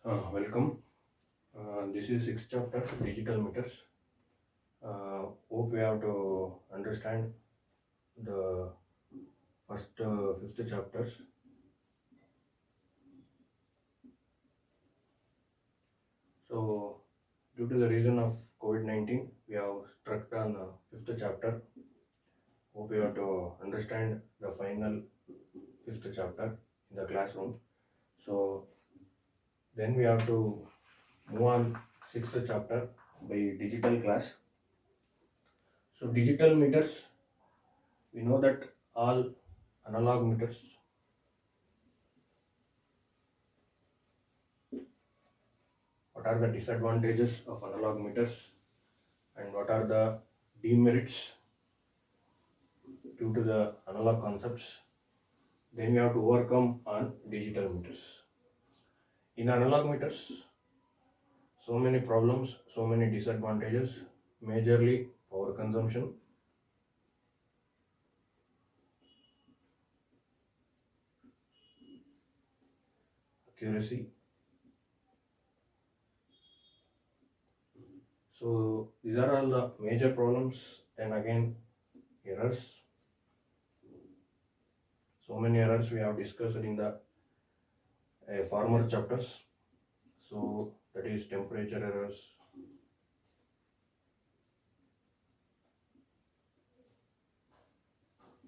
Welcome. This is sixth chapter, digital meters. Hope we have to understand the first fifth chapters. So, due to the reason of COVID-19, we have struck on fifth chapter. Hope we have to understand the final fifth chapter in the classroom. So, then we have to move on sixth chapter by digital class. So, digital meters, we know that all analog meters. What are the disadvantages of analog meters and what are the demerits due to the analog concepts? Then we have to overcome on digital meters. In analog meters, so many problems, so many disadvantages, majorly power consumption, accuracy. So these are all the major problems. Then again, errors. So many errors we have discussed in the former chapters. So that is temperature errors,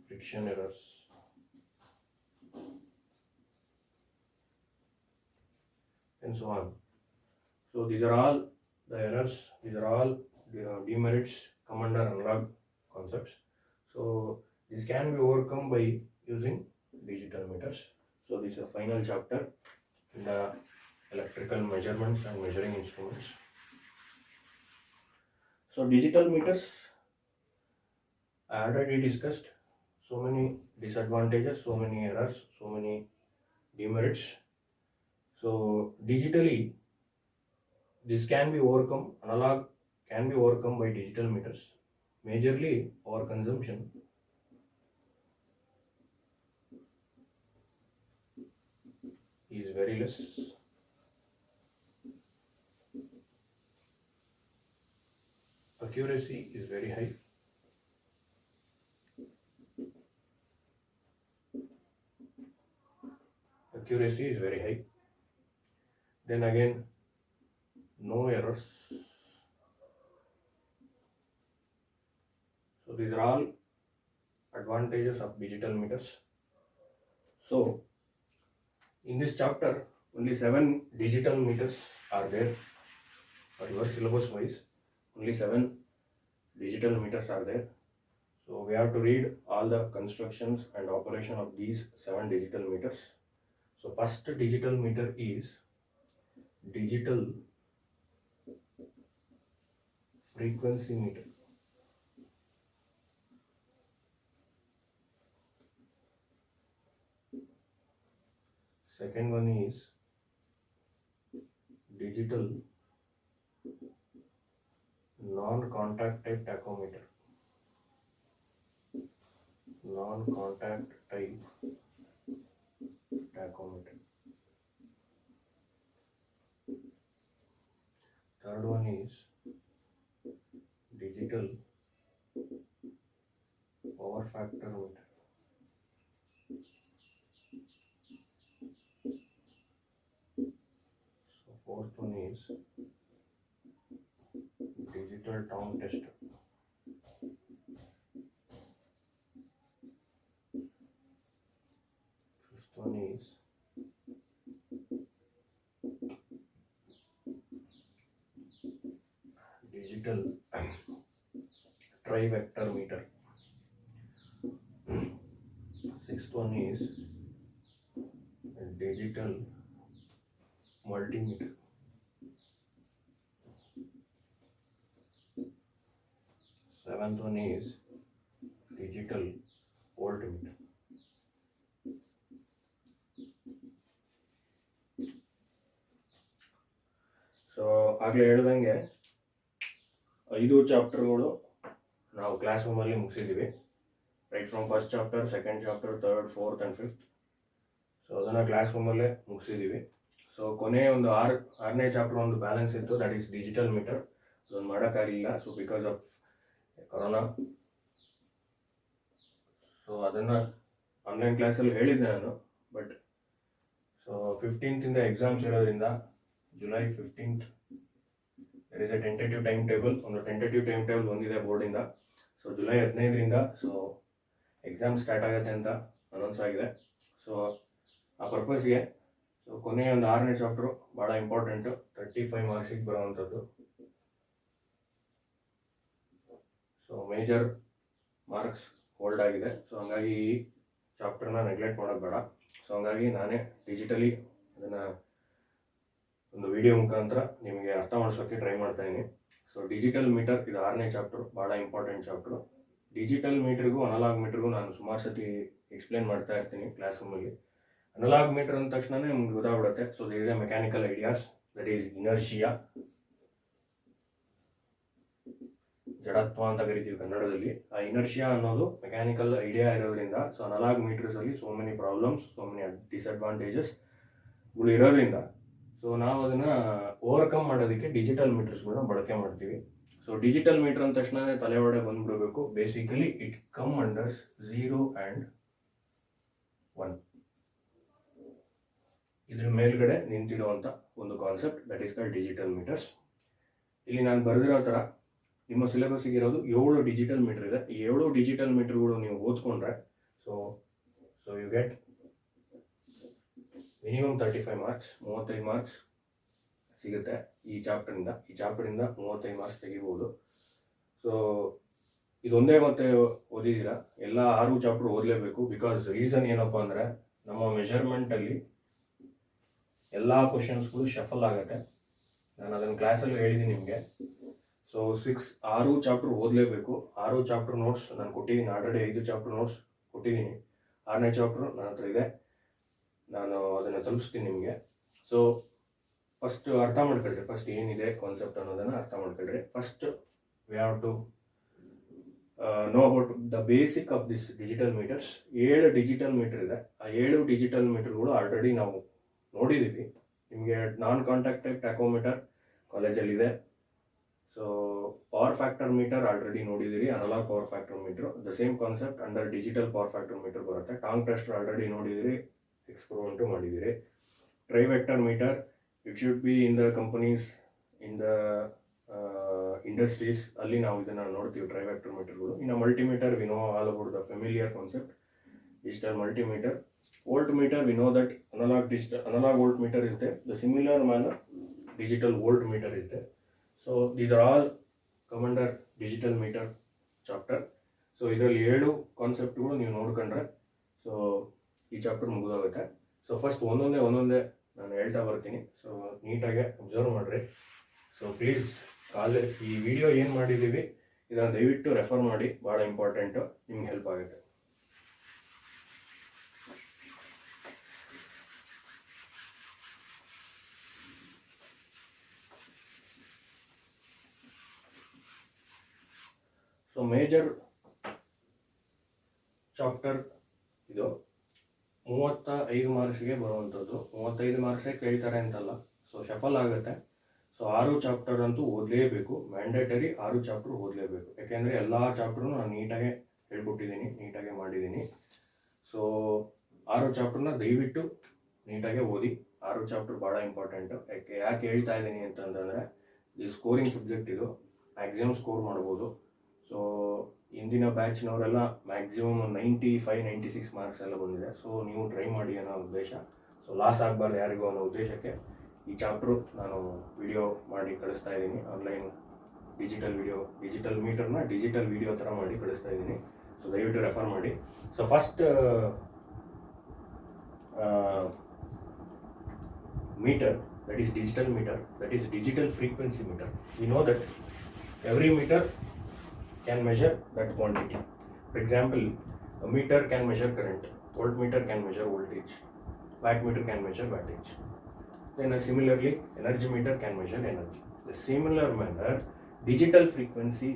friction errors, and so on. So these are all the errors, these are all the demerits come under analog concepts. So this can be overcome by using digital meters. So this is a final chapter in the electrical measurements and measuring instruments. So digital meters, I already discussed so many disadvantages, so many errors, so many demerits. So digitally, this can be overcome, analog can be overcome by digital meters. Majorly, power consumption is very less. Accuracy is very high. Accuracy is very high. Then again, no errors. So these are all advantages of digital meters. So in this chapter, only 7 digital meters are there. For your syllabus wise, only 7 digital meters are there. So we have to read all the constructions and operation of these 7 digital meters. So first digital meter is digital frequency meter. Second one is digital non-contact type tachometer. Non-contact type tachometer. Third one is digital power factor meter. So fourth one is digital town tester. Fifth one is digital trivector meter. Sixth one is digital multimeter. Seventh one is digital voltmeter. So ಆಗಲೇ ಹೇಳ್ದಂಗೆ 5 ಚಾಪ್ಟರ್ಗಳು ನಾವು class ರೂಮಲ್ಲಿ ಮುಗಿಸಿದ್ದೀವಿ. Right from first chapter, second chapter, third, fourth and fifth. So ಅದನ್ನು class ರೂಮಲ್ಲೇ ಮುಗಿಸಿದ್ದೀವಿ. So ಕೊನೆಯ ಒಂದು ಆರನೇ ಚಾಪ್ಟರ್ ಒಂದು ಬ್ಯಾಲೆನ್ಸ್ ಇತ್ತು, ದಟ್ ಈಸ್ ಡಿಜಿಟಲ್ ಮೀಟರ್. ಅದೊಂದು ಮಾಡೋಕ್ಕಾಗಲಿಲ್ಲ, so because of corona. So ಅದನ್ನು ಆನ್ಲೈನ್ ಕ್ಲಾಸಲ್ಲಿ ಹೇಳಿದ್ದೆ ನಾನು. ಬಟ್ ಸೊ 15th ಎಕ್ಸಾಮ್ಸ್ ಇರೋದ್ರಿಂದ July 15th there is a tentative time table. ಒಂದು ಟೆಂಟೇಟಿವ್ ಟೈಮ್ ಟೇಬಲ್ ಬಂದಿದೆ ಬೋರ್ಡಿಂದ. ಸೊ ಜುಲೈ 15ರಿಂದ ಸೊ ಎಕ್ಸಾಮ್ ಸ್ಟಾರ್ಟ್ ಆಗುತ್ತೆ ಅಂತ ಅನೌನ್ಸ್ ಆಗಿದೆ. ಸೊ ಆ ಪರ್ಪಸ್ಗೆ ಸೊ ಕೊನೆಯ ಒಂದು 6ನೇ ಚಾಪ್ಟ್ರು ಭಾಳ ಇಂಪಾರ್ಟೆಂಟು, 35 ಮಾರ್ಕ್ಸಿಗೆ ಬರೋವಂಥದ್ದು. ಸೊ ಮೇಜರ್ ಮಾರ್ಕ್ಸ್ ಹೋಲ್ಡ್ ಆಗಿದೆ. ಸೊ ಹಂಗಾಗಿ ಈ ಚಾಪ್ಟರ್ನ ನೆಗ್ಲೆಕ್ಟ್ ಮಾಡೋದು ಬೇಡ. ಸೊ ಹಂಗಾಗಿ ನಾನೇ ಡಿಜಿಟಲಿ ಅದನ್ನು ಒಂದು ವಿಡಿಯೋ ಮುಖಾಂತರ ನಿಮಗೆ ಅರ್ಥ ಮಾಡಿಸೋಕ್ಕೆ ಟ್ರೈ ಮಾಡ್ತಾಯಿದ್ದೀನಿ. ಸೊ ಡಿಜಿಟಲ್ ಮೀಟರ್ ಇದು 6ನೇ ಚಾಪ್ಟರ್, ಭಾಳ ಇಂಪಾರ್ಟೆಂಟ್ ಚಾಪ್ಟರು. ಡಿಜಿಟಲ್ ಮೀಟ್ರಿಗೂ ಅನಲಾಗ್ ಮೀಟ್ರಿಗೂ ನಾನು ಸುಮಾರು ಸತಿ ಎಕ್ಸ್ಪ್ಲೇನ್ ಮಾಡ್ತಾ ಇರ್ತೀನಿ ಕ್ಲಾಸ್ ರೂಮಲ್ಲಿ. ಅನಲಾಗ್ ಮೀಟರ್ ಅಂದ ತಕ್ಷಣ ನಿಮ್ಗೆ ಗೊತ್ತಾಗ್ಬಿಡುತ್ತೆ. So there is a mechanical ideas, that is inertia, ಜಡತ್ವ ಅಂತ ಕರಿತೀವಿ ಕನ್ನಡದಲ್ಲಿ. ಆ ಇನರ್ಷಿಯಾ ಅನ್ನೋದು ಮೆಕ್ಯಾನಿಕಲ್ ಐಡಿಯಾ ಇರೋದ್ರಿಂದ ಸೊ ಅನಲಾಗ್ ಮೀಟರ್ಸಲ್ಲಿ so many problems, so many ಡಿಸ್ಅಡ್ವಾಂಟೇಜಸ್ಗಳು ಇರೋದ್ರಿಂದ ಸೊ ನಾವು ಅದನ್ನು ಓವರ್ಕಮ್ ಮಾಡೋದಕ್ಕೆ ಡಿಜಿಟಲ್ ಮೀಟರ್ಸ್ಗಳನ್ನ ಬಳಕೆ ಮಾಡ್ತೀವಿ. ಸೊ ಡಿಜಿಟಲ್ ಮೀಟರ್ ಅಂದ ತಕ್ಷಣ ತಲೆ ಒಳಗೆ ಬಂದ್ಬಿಡಬೇಕು. Basically it come under 0 and 1. ಇದ್ರ ಮೇಲ್ಗಡೆ ನಿಂತಿರುವಂಥ ಒಂದು concept, that is called digital meters. ಇಲ್ಲಿ ನಾನು ಬರೆದಿರೋ ಥರ ನಿಮ್ಮ ಸಿಲೆಬಸ್ಸಿಗೆ ಇರೋದು 7 ಡಿಜಿಟಲ್ ಮೀಟರ್ ಇದೆ. ಈ 7 ಡಿಜಿಟಲ್ ಮೀಟರ್ಗಳು ನೀವು ಓದ್ಕೊಂಡ್ರೆ so you get minimum 35 marks, 35 marks ಸಿಗುತ್ತೆ ಈ ಚಾಪ್ಟರಿಂದ 35 ಮಾರ್ಕ್ಸ್ ತೆಗಿಬೋದು. ಸೊ ಇದೊಂದೇ ಮತ್ತೆ ಓದಿದ್ದೀರಾ, ಎಲ್ಲ 6 ಚಾಪ್ಟರ್ ಓದಲೇಬೇಕು. ಬಿಕಾಸ್ ರೀಸನ್ ಏನಪ್ಪ ಅಂದರೆ ನಮ್ಮ ಮೆಷರ್ಮೆಂಟಲ್ಲಿ ಎಲ್ಲ ಕ್ವಶನ್ಸ್ಗಳು ಶಫಲ್ ಆಗುತ್ತೆ. ನಾನು ಅದನ್ನು ಕ್ಲಾಸಲ್ಲಿ ಹೇಳಿದ್ದೀನಿ ನಿಮಗೆ. ಸೊ 6 ಚಾಪ್ಟರ್ ಓದಲೇಬೇಕು. 6 ಚಾಪ್ಟರ್ ನೋಟ್ಸ್ ನಾನು ಕೊಟ್ಟಿದ್ದೀನಿ ಆಲ್ರೆಡಿ. 5 ಚಾಪ್ಟರ್ ನೋಟ್ಸ್ ಕೊಟ್ಟಿದ್ದೀನಿ. 6ನೇ ಚಾಪ್ಟರ್ ನನ್ನ ಹತ್ರ ಇದೆ, ನಾನು ಅದನ್ನು ತಲುಪಿಸ್ತೀನಿ ನಿಮಗೆ. ಸೊ ಫಸ್ಟ್ ಅರ್ಥ ಮಾಡ್ಕೊಳ್ರಿ, ಫಸ್ಟ್ ಏನಿದೆ ಕಾನ್ಸೆಪ್ಟ್ ಅನ್ನೋದನ್ನು ಅರ್ಥ ಮಾಡ್ಕೊಳ್ರಿ. First we have to know about the basic of this digital meters. 7 digital meter ಇದೆ. ಆ 7 ಡಿಜಿಟಲ್ ಮೀಟರ್ಗಳು ಆಲ್ರೆಡಿ ನಾವು ನೋಡಿದ್ದೀವಿ. ನಿಮಗೆ ನಾನ್ ಕಾಂಟ್ಯಾಕ್ಟ್ ಟ್ಯಾಕೋಮೀಟರ್ ಕಾಲೇಜಲ್ಲಿದೆ. So power factor meter already ನೋಡಿದ್ದೀರಿ, analog power factor meter. The same concept under digital power factor meter ಬರುತ್ತೆ. Tong tester already ನೋಡಿದ್ದೀರಿ, ಎಕ್ಸ್ಪೆರಿಮೆಂಟು ಮಾಡಿದ್ದೀರಿ. Trivector meter, it should be in the companies, in the industries, ಅಲ್ಲಿ ನಾವು ಇದನ್ನು ನೋಡ್ತೀವಿ ಟ್ರೈವೆಕ್ಟರ್ ಮೀಟರ್ಗಳು. ಇನ್ನು multimeter, we know all about the familiar concept, digital multimeter. Voltmeter, we know that analog voltmeter is there. The similar manner digital voltmeter is there. So these are all come under digital meter chapter. So ಇದರಲ್ಲಿ 7 ಕಾನ್ಸೆಪ್ಟ್ಗಳು ನೀವು ನೋಡ್ಕೊಂಡ್ರೆ so ಈ chapter ಮುಗಿದೋಗುತ್ತೆ. So first ಒಂದೊಂದೇ ನಾನು ಹೇಳ್ತಾ ಬರ್ತೀನಿ. So ನೀಟಾಗಿ observe ಮಾಡಿರಿ. ಸೊ ಪ್ಲೀಸ್ ಈ ವಿಡಿಯೋ ಏನು ಮಾಡಿದ್ದೀವಿ ಇದನ್ನು ದಯವಿಟ್ಟು ರೆಫರ್ ಮಾಡಿ, ಭಾಳ ಇಂಪಾರ್ಟೆಂಟು, ನಿಮ್ಗೆ ಹೆಲ್ಪ್ ಆಗುತ್ತೆ. ಸೊ ಮೇಜರ್ ಚಾಪ್ಟರ್ ಇದು 35 ಮಾರ್ಕ್ಸ್ಗೆ ಬರುವಂಥದ್ದು. 35 ಮಾರ್ಕ್ಸೇ ಕೇಳ್ತಾರೆ ಅಂತಲ್ಲ, ಸೊ ಶಫಲ್ ಆಗುತ್ತೆ. ಸೊ 6 ಚಾಪ್ಟರ್ ಅಂತೂ ಓದಲೇಬೇಕು, ಮ್ಯಾಂಡೇಟರಿ 6 ಚಾಪ್ಟರ್ ಓದಲೇಬೇಕು. ಯಾಕೆಂದರೆ ಎಲ್ಲ ಚಾಪ್ಟ್ರೂ ನಾನು ನೀಟಾಗೆ ಹೇಳ್ಕೊಟ್ಟಿದ್ದೀನಿ, ನೀಟಾಗೆ ಮಾಡಿದ್ದೀನಿ. ಸೊ 6 ಚಾಪ್ಟರ್ನ ದಯವಿಟ್ಟು ನೀಟಾಗೆ ಓದಿ. 6 ಚಾಪ್ಟರ್ ಭಾಳ ಇಂಪಾರ್ಟೆಂಟು. ಯಾಕೆ ಹೇಳ್ತಾ ಇದ್ದೀನಿ ಅಂತಂದರೆ ಈ ಸ್ಕೋರಿಂಗ್ ಸಬ್ಜೆಕ್ಟ್ ಇದು, ಮ್ಯಾಕ್ಸಿಮಮ್ ಸ್ಕೋರ್ ಮಾಡ್ಬೋದು. ಸೊ ಇಂದಿನ ಬ್ಯಾಚ್ನವರೆಲ್ಲ ಮ್ಯಾಕ್ಸಿಮಮ್ 95-96 ಮಾರ್ಕ್ಸ್ ಎಲ್ಲ ಬಂದಿದೆ. ಸೊ ನೀವು ಟ್ರೈ ಮಾಡಿ ಅನ್ನೋ ಉದ್ದೇಶ. ಸೊ ಲಾಸ್ ಆಗಬಾರ್ದು ಯಾರಿಗೂ ಅನ್ನೋ ಉದ್ದೇಶಕ್ಕೆ ಈ ಚಾಪ್ಟ್ರು ನಾನು ವಿಡಿಯೋ ಮಾಡಿ ಕಳಿಸ್ತಾ ಇದ್ದೀನಿ. ಆನ್ಲೈನ್ ಡಿಜಿಟಲ್ ಮೀಟರ್ನ ಡಿಜಿಟಲ್ ವಿಡಿಯೋ ಥರ ಮಾಡಿ ಕಳಿಸ್ತಾ ಇದ್ದೀನಿ. ಸೊ ದಯವಿಟ್ಟು ರೆಫರ್ ಮಾಡಿ. So first meter, that is digital meter, that is digital frequency meter. We know that every meter can measure that quantity. For example, a meter can measure current, voltmeter can measure voltage, wattmeter can measure wattage. Then similarly, energy meter can measure energy. The similar manner, digital frequency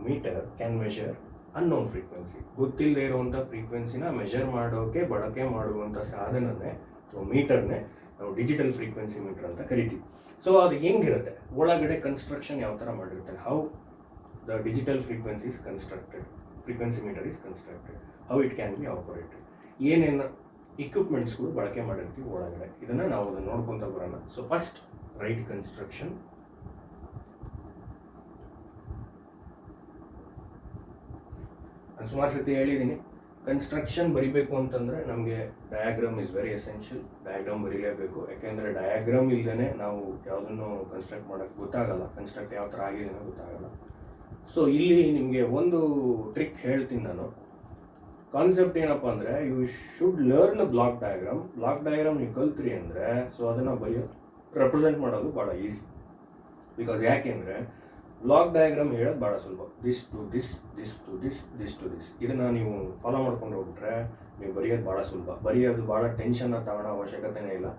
meter can measure unknown frequency. ಗೊತ್ತಿಲ್ಲದೆ ಇರುವಂಥ ಫ್ರೀಕ್ವೆನ್ಸಿನ measure ಮಾಡೋಕ್ಕೆ ಬಳಕೆ ಮಾಡುವಂಥ ಸಾಧನನೇ ಅಥವಾ ಮೀಟರ್ನೇ ನಾವು digital frequency metre ಅಂತ ಕರಿತೀವಿ. So ಅದು ಹೆಂಗಿರುತ್ತೆ, ಒಳಗಡೆ ಕನ್ಸ್ಟ್ರಕ್ಷನ್ ಯಾವ ಥರ ಮಾಡಿರ್ತಾರೆ, how the digital frequency is constructed, frequency meter is constructed, how it can be operated, ಏನೇನು ಇಕ್ವಿಪ್ಮೆಂಟ್ಸ್ಗಳು ಬಳಕೆ ಮಾಡಿರ್ತೀವಿ ಒಳಗಡೆ, ಇದನ್ನು ನಾವು ಅದನ್ನು ನೋಡ್ಕೊತ ಬರೋಣ. So first write construction. ನಾನು ಸುಮಾರು ಸತಿ ಹೇಳಿದ್ದೀನಿ, ಕನ್ಸ್ಟ್ರಕ್ಷನ್ ಬರಿಬೇಕು ಅಂತಂದರೆ ನಮಗೆ diagram is very essential. Diagram ಬರೀಲೇಬೇಕು, ಯಾಕೆಂದರೆ ಡಯಾಗ್ರಾಮ್ ಇಲ್ಲದೇ ನಾವು ಯಾವುದನ್ನು ಕನ್ಸ್ಟ್ರಕ್ಟ್ ಮಾಡೋಕ್ಕೆ ಗೊತ್ತಾಗಲ್ಲ, ಕನ್ಸ್ಟ್ರಕ್ಟ್ ಯಾವ ಥರ ಆಗಿದೆ ಅನ್ನೋ ಗೊತ್ತಾಗಲ್ಲ. ಸೊ ಇಲ್ಲಿ ನಿಮಗೆ ಒಂದು ಟ್ರಿಕ್ ಹೇಳ್ತೀನಿ ನಾನು. ಕಾನ್ಸೆಪ್ಟ್ ಏನಪ್ಪ ಅಂದರೆ, you should learn block diagram. Block diagram ನೀವು ಕಲ್ತ್ರಿ ಅಂದರೆ ಸೊ ಅದನ್ನು ರೆಪ್ರೆಸೆಂಟ್ ಮಾಡೋದು ಭಾಳ ಈಸಿ. ಬಿಕಾಸ್ ಯಾಕೆಂದರೆ ಬ್ಲಾಕ್ ಡಯಾಗ್ರಾಮ್ ಹೇಳೋದು ಭಾಳ ಸುಲಭ. This to this, this to this, this to this, ಇದನ್ನು ನೀವು ಫಾಲೋ ಮಾಡ್ಕೊಂಡು ಹೋಗ್ಬಿಟ್ರೆ ನೀವು ಬರೆಯೋದು ಭಾಳ ಸುಲಭ. ಬರೆಯೋದು ಭಾಳ ಟೆನ್ಷನ್ ತಗೊಳ್ಳೋ ಅವಶ್ಯಕತೆನೇ ಇಲ್ಲ.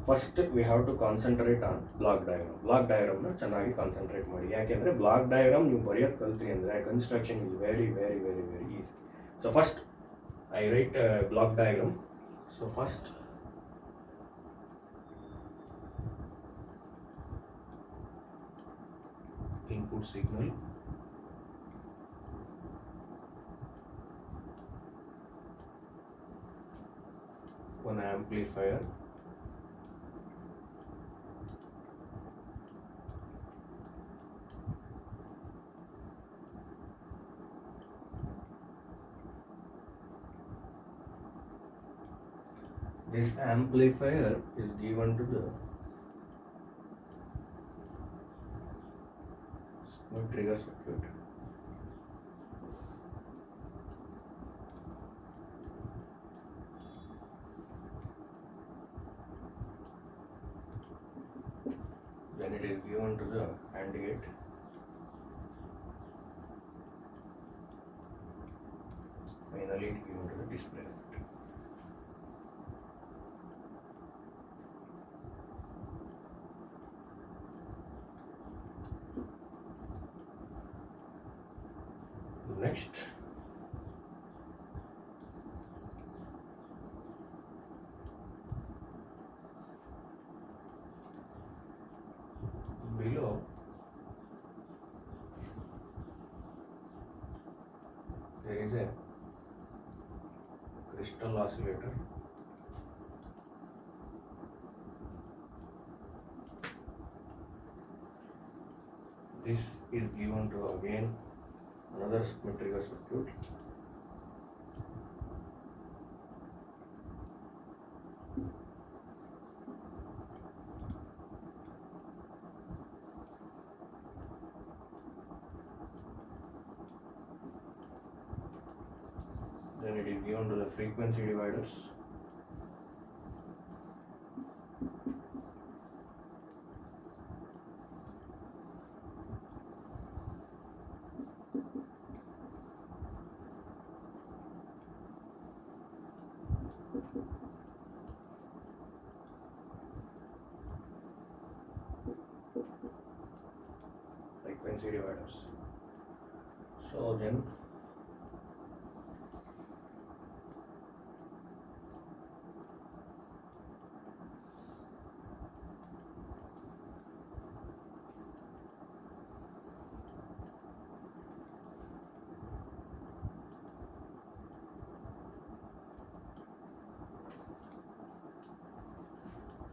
First we have to concentrate on block diagram. Block ಡಯಾಗ್ರಾಮ್ನ ಚೆನ್ನಾಗಿ ಕಾನ್ಸಂಟ್ರೇಟ್ ಮಾಡಿ, ಯಾಕೆಂದರೆ ಬ್ಲಾಕ್ ಡಯಾಗ್ರಾಮ್ ನೀವು ಬರೆಯೋದು ಕಲ್ತ್ರಿ ಅಂದರೆ construction is very very very very easy. So first I write a block diagram. So first input signal, one amplifier, this amplifier is given to the trigger circuit. Then it is given to the AND gate. Finally it is given to the display. Next, below there is a crystal oscillator. This is given to again another trigger circuit. Then it is given to the frequency dividers. Frequency dividers. So then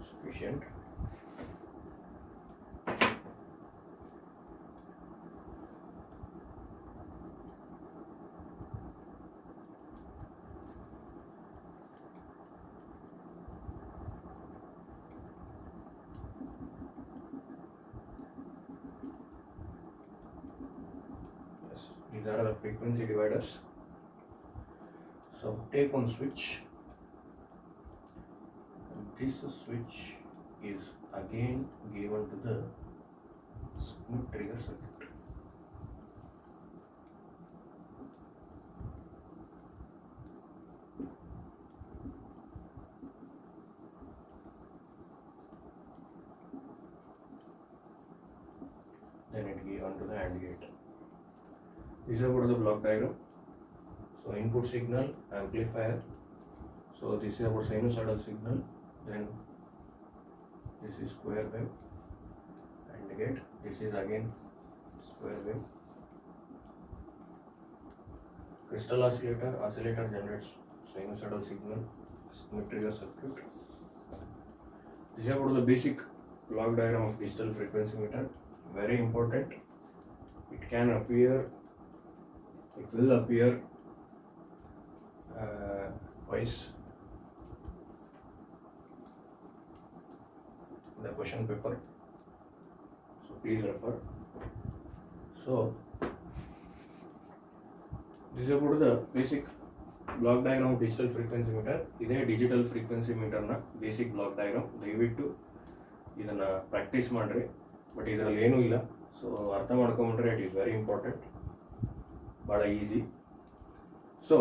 sufficient. These are the frequency dividers. So take one switch. This switch is again given to the Schmitt trigger circuit. Then it given to the AND gate. This is about the block diagram. So input signal, amplifier. So this is about sinusoidal signal. Then this is square wave, and get this is again square wave. Crystal oscillator generates sinusoidal signal, symmetrical circuit. This is about the basic block diagram of digital frequency meter. Very important. It will appear twice in the question paper, so please refer. So this is about the basic block diagram of digital frequency meter. ಇದೇ digital frequency ಮೀಟರ್ನ basic block diagram. ದಯವಿಟ್ಟು ಇದನ್ನು practice ಮಾಡಿರಿ, but ಇದರಲ್ಲಿ ಏನೂ ಇಲ್ಲ. So ಅರ್ಥ ಮಾಡ್ಕೊಂಬಿಟ್ರೆ ಇಟ್ ಈಸ್ ವೆರಿ ಇಂಪಾರ್ಟೆಂಟ್, ಭಾಳ easy. So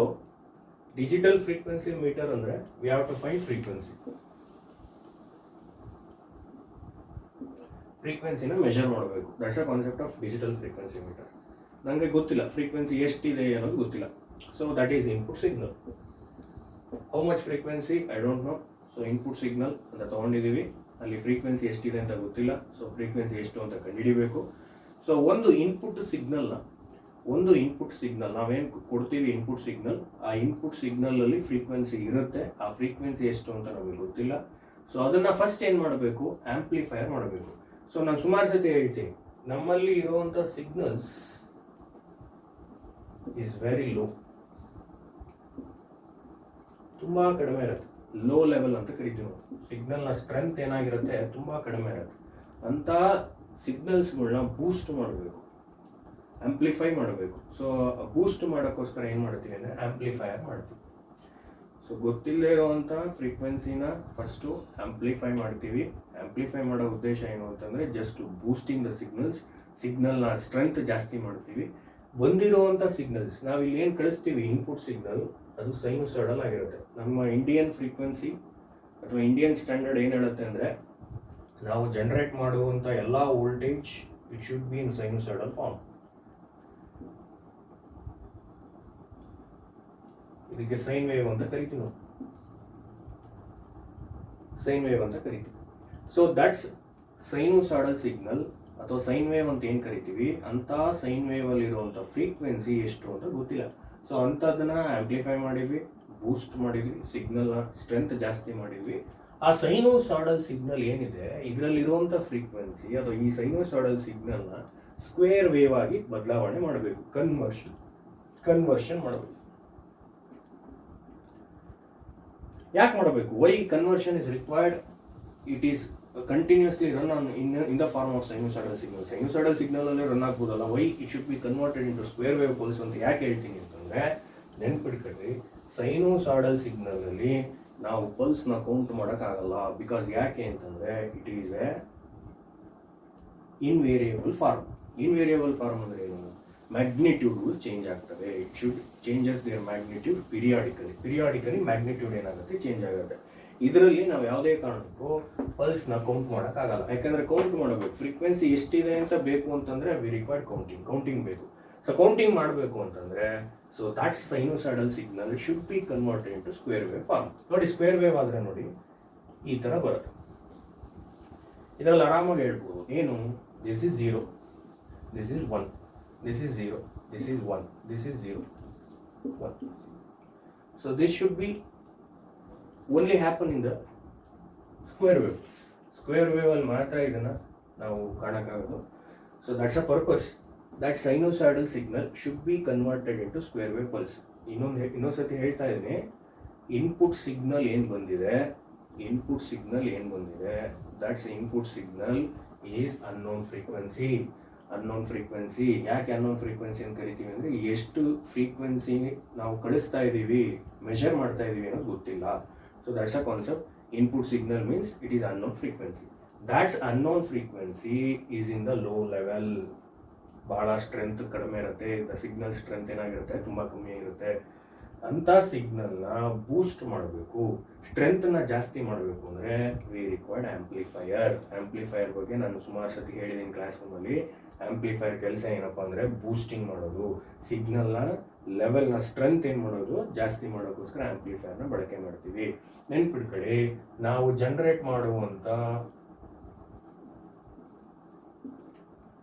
digital frequency meter ಅಂದರೆ ವಿ ಹ್ಯಾವ್ ಟು ಫೈಂಡ್ ಫ್ರೀಕ್ವೆನ್ಸಿನ ಮೆಷರ್ ಮಾಡಬೇಕು. That's a concept of digital frequency meter. ನನಗೆ ಗೊತ್ತಿಲ್ಲ ಫ್ರೀಕ್ವೆನ್ಸಿ ಎಷ್ಟಿದೆ ಅನ್ನೋದು ಗೊತ್ತಿಲ್ಲ. So that is input signal. How much frequency I don't know. So input signal ಅಂತ ತೊಗೊಂಡಿದ್ದೀವಿ, ಅಲ್ಲಿ ಫ್ರೀಕ್ವೆನ್ಸಿ ಎಷ್ಟಿದೆ ಅಂತ ಗೊತ್ತಿಲ್ಲ. ಸೊ ಫ್ರೀಕ್ವೆನ್ಸಿ ಎಷ್ಟು ಅಂತ ಕಂಡುಹಿಡಿಬೇಕು. ಸೊ ಒಂದು ಇನ್ಪುಟ್ ಸಿಗ್ನಲ್ ನಾವೇನು ಕೊಡ್ತೀವಿ, ಇನ್ಪುಟ್ ಸಿಗ್ನಲ್, ಆ ಇನ್ಪುಟ್ ಸಿಗ್ನಲಲ್ಲಿ ಫ್ರೀಕ್ವೆನ್ಸಿ ಇರುತ್ತೆ. ಆ ಫ್ರೀಕ್ವೆನ್ಸಿ ಎಷ್ಟು ಅಂತ ನಮಗೆ ಗೊತ್ತಿಲ್ಲ. ಸೊ ಅದನ್ನು ಫಸ್ಟ್ ಏನು ಮಾಡಬೇಕು, ಆಂಪ್ಲಿಫೈಯರ್ ಮಾಡಬೇಕು. ಸೊ ನಾನು ಸುಮಾರು ಸತಿ ಹೇಳ್ತೀನಿ, ನಮ್ಮಲ್ಲಿ ಇರುವಂಥ ಸಿಗ್ನಲ್ಸ್ ಈಸ್ ವೆರಿ ಲೋ, ತುಂಬ ಕಡಿಮೆ ಇರುತ್ತೆ. ಲೋ ಲೆವೆಲ್ ಅಂತ ಕರಿತೀವಿ. ಸಿಗ್ನಲ್ನ ಸ್ಟ್ರೆಂತ್ ಏನಾಗಿರುತ್ತೆ, ತುಂಬ ಕಡಿಮೆ ಇರುತ್ತೆ. ಅಂಥ ಸಿಗ್ನಲ್ಸ್ಗಳನ್ನ ಬೂಸ್ಟ್ ಮಾಡಬೇಕು, ಆಂಪ್ಲಿಫೈ ಮಾಡಬೇಕು. ಸೊ ಬೂಸ್ಟ್ ಮಾಡೋಕ್ಕೋಸ್ಕರ ಏನು ಮಾಡ್ತೀವಿ ಅಂದರೆ ಆಂಪ್ಲಿಫೈಯರ್ ಮಾಡ್ತೀವಿ. ಸೊ ಗೊತ್ತಿಲ್ಲದೆ ಇರೋವಂಥ ಫ್ರೀಕ್ವೆನ್ಸಿನ ಫಸ್ಟು ಆಂಪ್ಲಿಫೈ ಮಾಡ್ತೀವಿ. ಆಂಪ್ಲಿಫೈ ಮಾಡೋ ಉದ್ದೇಶ ಏನು ಅಂತಂದರೆ ಜಸ್ಟ್ ಬೂಸ್ಟಿಂಗ್ ದ ಸಿಗ್ನಲ್ನ ಸ್ಟ್ರೆಂತ್ ಜಾಸ್ತಿ ಮಾಡ್ತೀವಿ. ಬಂದಿರುವಂಥ ಸಿಗ್ನಲ್ಸ್ ನಾವಿಲ್ಲಿ ಏನು ಕಳಿಸ್ತೀವಿ, ಇನ್ಪುಟ್ ಸಿಗ್ನಲ್, ಅದು ಸೈನುಸಾಯ್ಡಲ್ ಆಗಿರುತ್ತೆ. ನಮ್ಮ ಇಂಡಿಯನ್ ಫ್ರೀಕ್ವೆನ್ಸಿ ಅಥವಾ ಇಂಡಿಯನ್ ಸ್ಟ್ಯಾಂಡರ್ಡ್ ಏನು ಹೇಳುತ್ತೆ ಅಂದರೆ, ನಾವು ಜನರೇಟ್ ಮಾಡುವಂಥ ಎಲ್ಲ voltage it should be in sinusoidal form. ಇದಕ್ಕೆ ಸೈನ್ ವೇವ್ ಅಂತ ಕರಿತೀವಿ ನಾವು, ಸೈನ್ ವೇವ್ ಅಂತ ಕರಿತೀವಿ. ಸೊ ದಟ್ಸ್ ಸೈನುಸಾಯ್ಡಲ್ ಸಿಗ್ನಲ್ ಅಥವಾ ಸೈನ್ ವೇವ್ ಅಂತ ಏನು ಕರಿತೀವಿ, ಅಂಥ ಸೈನ್ ವೇವಲ್ಲಿ ಇರುವಂಥ ಫ್ರೀಕ್ವೆನ್ಸಿ ಎಷ್ಟು ಅಂತ ಗೊತ್ತಿಲ್ಲ. ಸೊ ಅಂಥದ್ದನ್ನು ಆಂಪ್ಲಿಫೈ ಮಾಡಿದ್ವಿ, ಬೂಸ್ಟ್ ಮಾಡಿದ್ವಿ, ಸಿಗ್ನಲ್ನ ಸ್ಟ್ರೆಂತ್ ಜಾಸ್ತಿ ಮಾಡಿದ್ವಿ. ಆ ಸೈನುಸಾಯ್ಡಲ್ ಸಿಗ್ನಲ್ ಏನಿದೆ, ಇದರಲ್ಲಿರುವಂಥ ಫ್ರೀಕ್ವೆನ್ಸಿ ಅಥವಾ ಈ ಸೈನುಸಾಯ್ಡಲ್ ಸಿಗ್ನಲ್ನ ಸ್ಕ್ವೇರ್ ವೇವ್ ಆಗಿ ಬದಲಾವಣೆ ಮಾಡಬೇಕು, ಕನ್ವರ್ಷನ್ ಮಾಡಬೇಕು. ಯಾಕೆ ಮಾಡಬೇಕು? Why conversion is required? It is continuously run on in the form of sinusoidal signal. Sinusoidal signal ಅಲ್ಲೇ ರನ್ ಆಗ್ಬೋದಲ್ಲ. Why it should be converted into square wave pulse ಅಂತ ಯಾಕೆ ಹೇಳ್ತೀನಿ ಅಂತಂದರೆ, ನೆನ್ಪಿಡ್ಕೊಳ್ಳಿ, ಸೈನುಸಾಯ್ಡಲ್ ಸಿಗ್ನಲಲ್ಲಿ ನಾವು ಪಲ್ಸ್ನ ಕೌಂಟ್ ಮಾಡೋಕ್ಕಾಗಲ್ಲ. ಬಿಕಾಸ್ ಯಾಕೆ ಅಂತಂದರೆ it is a invariable form. Invariable form ಅಂದರೆ ಏನು? ಮ್ಯಾಗ್ನಿಟ್ಯೂಡ್ಗಳು ಚೇಂಜ್ ಆಗ್ತವೆ. It should changes their magnitude periodically magnitude ಏನಾಗುತ್ತೆ, ಚೇಂಜ್ ಆಗುತ್ತೆ. ಇದರಲ್ಲಿ ನಾವು ಯಾವುದೇ ಕಾರಣಕ್ಕೂ ಪಲ್ಸ್ನ ಕೌಂಟ್ ಮಾಡೋಕ್ಕಾಗಲ್ಲ. ಯಾಕಂದರೆ ಕೌಂಟ್ ಮಾಡಬೇಕು, ಫ್ರೀಕ್ವೆನ್ಸಿ ಎಷ್ಟಿದೆ ಅಂತ ಬೇಕು ಅಂತಂದರೆ ವಿ ರಿಕ್ವೈರ್ಡ್ ಕೌಂಟಿಂಗ್ ಬೇಕು. ಸೊ ಕೌಂಟಿಂಗ್ ಮಾಡಬೇಕು ಅಂತಂದರೆ, so that's sinusoidal signal should be converted into square wave form. ನೋಡಿ, ಸ್ಕ್ವೇರ್ ವೇವ್ ಆದರೆ ನೋಡಿ ಈ ಥರ ಬರುತ್ತೆ. ಇದರಲ್ಲಿ ಆರಾಮಾಗಿ ಹೇಳ್ಬೋದು, ಏನು, this is 0, this is 1, this is 0, this is 1, this is 0, 1. So this should be only happen in the square wave. Square wave ಅಲ್ಲಿ ಮಾತ್ರ ಇದನ್ನು ನಾವು ಕಾಣಕ್ಕಾಗೋದು. So that's a purpose. That sinusoidal signal should be converted into square wave pulse. ಇನ್ನೊಂದು ಸತಿ ಹೇಳ್ತಾ ಇದ್ದೀನಿ, input signal ಏನು ಬಂದಿದೆ, that's input signal is unknown frequency. ಯಾಕೆ ಅನ್ನೋನ್ ಫ್ರೀಕ್ವೆನ್ಸಿ ಅಂತ ಕರಿತೀವಿ ಅಂದರೆ, ಎಷ್ಟು ಫ್ರೀಕ್ವೆನ್ಸಿ ನಾವು ಕಳಿಸ್ತಾ ಇದ್ದೀವಿ, ಮೆಷರ್ ಮಾಡ್ತಾ ಇದ್ದೀವಿ ಅನ್ನೋದು ಗೊತ್ತಿಲ್ಲ. So that's a concept. Input signal means it is unknown frequency. That's unknown frequency is in the low level. ಭಾಳ ಸ್ಟ್ರೆಂತ್ ಕಡಿಮೆ ಇರುತ್ತೆ, ದ ಸಿಗ್ನಲ್ ಸ್ಟ್ರೆಂತ್ ಏನಾಗಿರುತ್ತೆ, ತುಂಬ ಕಮ್ಮಿ ಇರುತ್ತೆ. ಅಂಥ ಸಿಗ್ನಲ್ನ ಬೂಸ್ಟ್ ಮಾಡಬೇಕು, ಸ್ಟ್ರೆಂತ್ನ ಜಾಸ್ತಿ ಮಾಡಬೇಕು ಅಂದರೆ ವಿ ರಿಕ್ವೈರ್ಡ್ ಆಂಪ್ಲಿಫೈಯರ್ ಬಗ್ಗೆ ನಾನು ಸುಮಾರು ಸತಿ ಹೇಳಿದ್ದೀನಿ ಕ್ಲಾಸ್ ರೂಮಲ್ಲಿ. ಆಂಪ್ಲಿಫೈಯರ್ ಕೆಲಸ ಏನಪ್ಪ ಅಂದರೆ ಬೂಸ್ಟಿಂಗ್ ಮಾಡೋದು, ಸಿಗ್ನಲ್ನ ಲೆವೆಲ್ನ ಸ್ಟ್ರೆಂತ್ ಏನು ಮಾಡೋದು, ಜಾಸ್ತಿ ಮಾಡೋಕ್ಕೋಸ್ಕರ ಆಂಪ್ಲಿಫೈಯರ್ನ ಬಳಕೆ ಮಾಡ್ತೀವಿ. ನೆನ್ಪಿಡ್ಕೊಳ್ಳಿ, ನಾವು ಜನರೇಟ್ ಮಾಡುವಂಥ